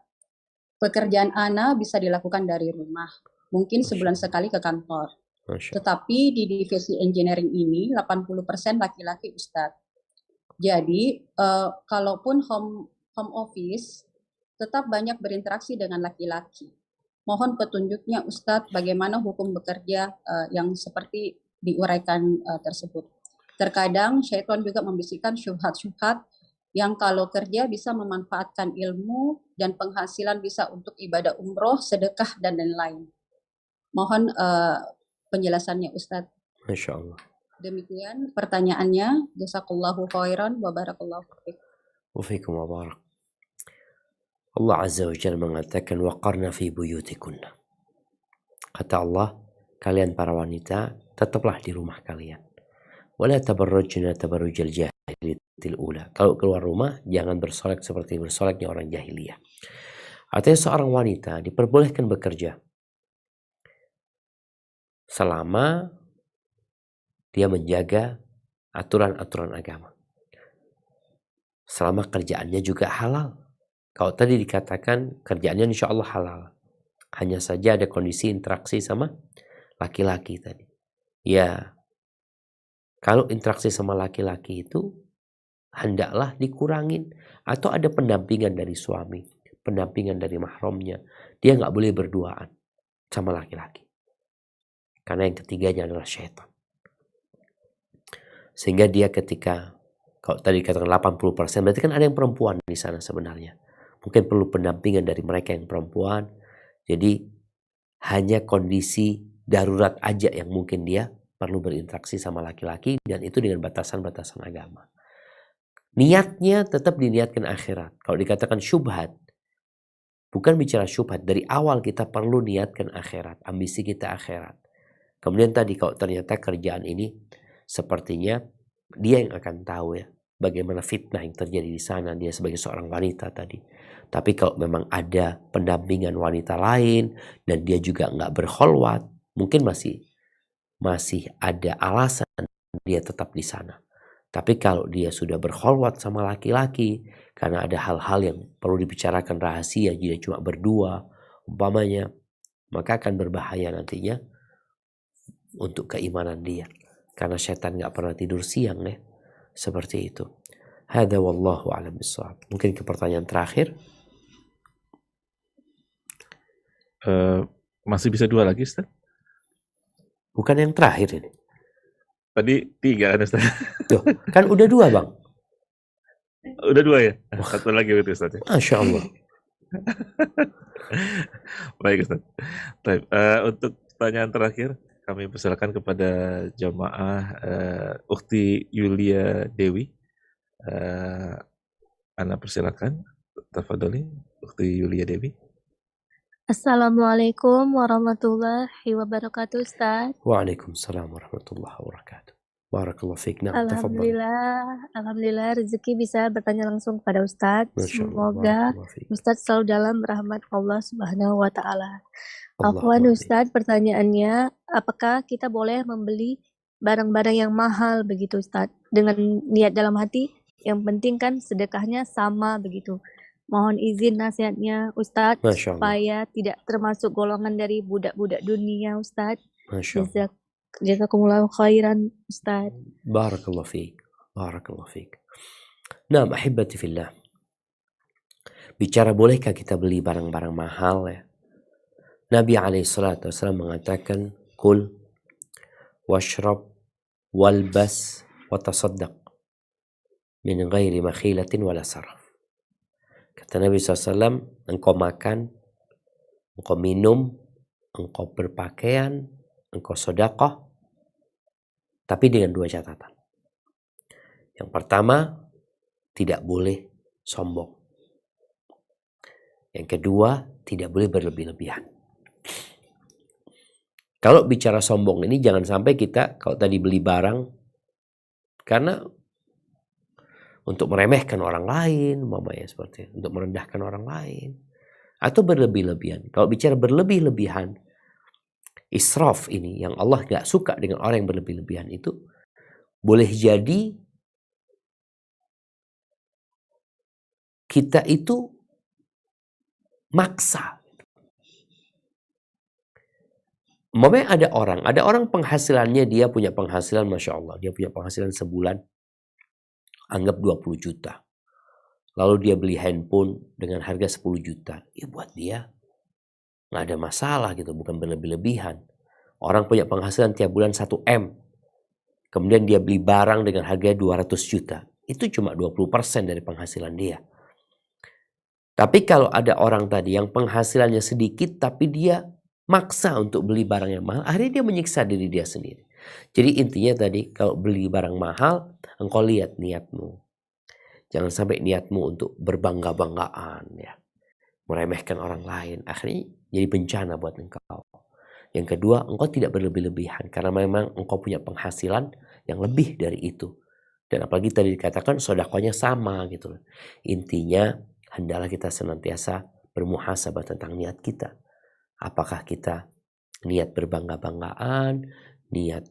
Pekerjaan Ana bisa dilakukan dari rumah, mungkin sebulan sekali ke kantor. Tetapi di divisi engineering ini 80% laki-laki Ustadz. Jadi, kalaupun home office, tetap banyak berinteraksi dengan laki-laki. Mohon petunjuknya Ustadz, bagaimana hukum bekerja yang seperti diuraikan tersebut. Terkadang syaitan juga membisikkan syubhat-syubhat yang kalau kerja bisa memanfaatkan ilmu dan penghasilan bisa untuk ibadah umroh, sedekah, dan lain-lain. Mohon penjelasannya Ustadz. Masya Allah. Demikian pertanyaannya. Jazakallahu khairan wa barakallahu fiik. Wa fiikum wa barak. Allah Azza wa Jalla mengatakan waqarna fi buyutikunna. Kata Allah, kalian para wanita tetaplah di rumah kalian. Wala tabarrujna tabarrujal jahiliyatil ula. Kalau keluar rumah jangan bersolek seperti bersoleknya orang jahiliyah. Artinya seorang wanita diperbolehkan bekerja selama dia menjaga aturan-aturan agama. Selama kerjaannya juga halal. Kalau tadi dikatakan kerjaannya insya Allah halal. Hanya saja ada kondisi interaksi sama laki-laki tadi. Ya, kalau interaksi sama laki-laki itu hendaklah dikurangin. Atau ada pendampingan dari suami, pendampingan dari mahramnya. Dia nggak boleh berduaan sama laki-laki. Karena yang ketiganya adalah syaitan. Sehingga dia ketika, kalau tadi katakan 80%, berarti kan ada yang perempuan di sana sebenarnya. Mungkin perlu pendampingan dari mereka yang perempuan. Jadi hanya kondisi darurat aja yang mungkin dia perlu berinteraksi sama laki-laki, dan itu dengan batasan-batasan agama. Niatnya tetap diniatkan akhirat. Kalau dikatakan syubhat, bukan bicara syubhat. Dari awal kita perlu niatkan akhirat. Ambisi kita akhirat. Kemudian tadi kalau ternyata kerjaan ini sepertinya dia yang akan tahu ya bagaimana fitnah yang terjadi di sana, dia sebagai seorang wanita tadi. Tapi kalau memang ada pendampingan wanita lain dan dia juga nggak berkholwat, mungkin masih ada alasan dia tetap di sana. Tapi kalau dia sudah berkholwat sama laki-laki karena ada hal-hal yang perlu dibicarakan rahasia, dia cuma berdua umpamanya, maka akan berbahaya nantinya untuk keimanan dia. Karena setan nggak pernah tidur siang ya. Seperti itu. Hada wallahu a'lam bishawab. Mungkin ke pertanyaan terakhir. Masih bisa 2 lagi Ustaz? Bukan yang terakhir ini. Tadi 3 kan Ustaz? Tuh, kan udah 2 Bang. Udah 2 ya? Satu lagi berarti Ustaz ya? Masya Allah. Baik Ustaz. Baik, untuk pertanyaan terakhir kami persilakan kepada jamaah Ukhti Yulia Dewi. Ana persilakan. Tafadholi Ukhti Yulia Dewi. Assalamualaikum warahmatullahi wabarakatuh Ustaz. Waalaikumsalam warahmatullahi wabarakatuh. Barakallahu fiik. Nah, Alhamdulillah rezeki bisa bertanya langsung kepada Ustaz. Semoga Ustaz selalu dalam rahmat Allah Subhanahu wa taala. Afwan Ustaz, pertanyaannya, apakah kita boleh membeli barang-barang yang mahal begitu Ustaz dengan niat dalam hati? Yang penting kan sedekahnya sama begitu. Mohon izin nasihatnya Ustaz supaya tidak termasuk golongan dari budak-budak dunia Ustaz. Jazakumullahu khairan Ustaz. Barakallahu fiik. Barakallahu fiik. Nah, ahibati fillah. Bicara bolehkah kita beli barang-barang mahal ya? Nabi SAW mengatakan, Kul washrab walbas watasaddaq min ghairi makhilatin wala saraf. Kata Nabi SAW, engkau makan, engkau minum, engkau berpakaian, engkau sedekah, tapi dengan 2 catatan. Yang pertama, tidak boleh sombong. Yang kedua, tidak boleh berlebih-lebihan. Kalau bicara sombong ini jangan sampai kita kalau tadi beli barang karena untuk meremehkan orang lain, mamanya seperti itu, untuk merendahkan orang lain atau berlebih-lebihan. Kalau bicara berlebih-lebihan, israf ini yang Allah gak suka dengan orang yang berlebih-lebihan itu boleh jadi kita itu maksa. Memang ada orang penghasilannya dia punya penghasilan Masya Allah. Dia punya penghasilan sebulan anggap 20 juta. Lalu dia beli handphone dengan harga 10 juta. Ya buat dia nggak ada masalah gitu, bukan berlebih-lebihan. Orang punya penghasilan tiap bulan 1 M. Kemudian dia beli barang dengan harga 200 juta. Itu cuma 20% dari penghasilan dia. Tapi kalau ada orang tadi yang penghasilannya sedikit tapi dia maksa untuk beli barang yang mahal, akhirnya dia menyiksa diri dia sendiri. Jadi intinya tadi kalau beli barang mahal, engkau lihat niatmu. Jangan sampai niatmu untuk berbangga-banggaan ya. Meremehkan orang lain, akhirnya jadi bencana buat engkau. Yang kedua, engkau tidak berlebih-lebihan karena memang engkau punya penghasilan yang lebih dari itu. Dan apalagi tadi dikatakan sedekahnya sama gitu. Intinya hendaklah kita senantiasa bermuhasabah tentang niat kita. Apakah kita niat berbangga-banggaan, niat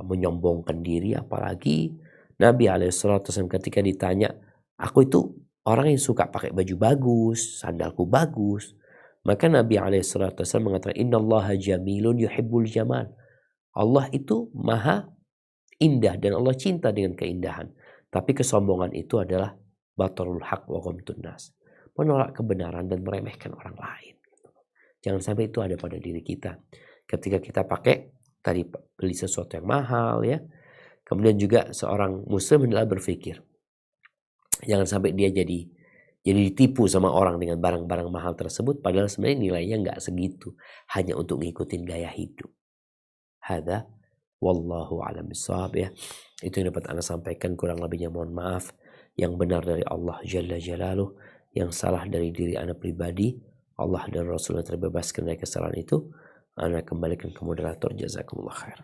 menyombongkan diri, apalagi Nabi SAW ketika ditanya, aku itu orang yang suka pakai baju bagus, sandalku bagus. Maka Nabi SAW mengatakan, Innallaha jamilun yuhibbul jamal. Allah itu maha indah dan Allah cinta dengan keindahan. Tapi kesombongan itu adalah batarul haq wa ghamtun nas. Menolak kebenaran dan meremehkan orang lain. Jangan sampai itu ada pada diri kita. Ketika kita pakai, tadi beli sesuatu yang mahal ya. Kemudian juga seorang muslim adalah berpikir. Jangan sampai dia jadi ditipu sama orang dengan barang-barang mahal tersebut. Padahal sebenarnya nilainya nggak segitu. Hanya untuk ngikutin gaya hidup. Hada wallahu a'lam bishawab ya. Itu yang dapat Anda sampaikan. Kurang lebihnya mohon maaf. Yang benar dari Allah Jalla Jalaluh. Yang salah dari diri Anda pribadi. Allah dan Rasulullah terbebaskan dari kesalahan itu. Anda kembalikan ke moderator. Jazakumullah khair.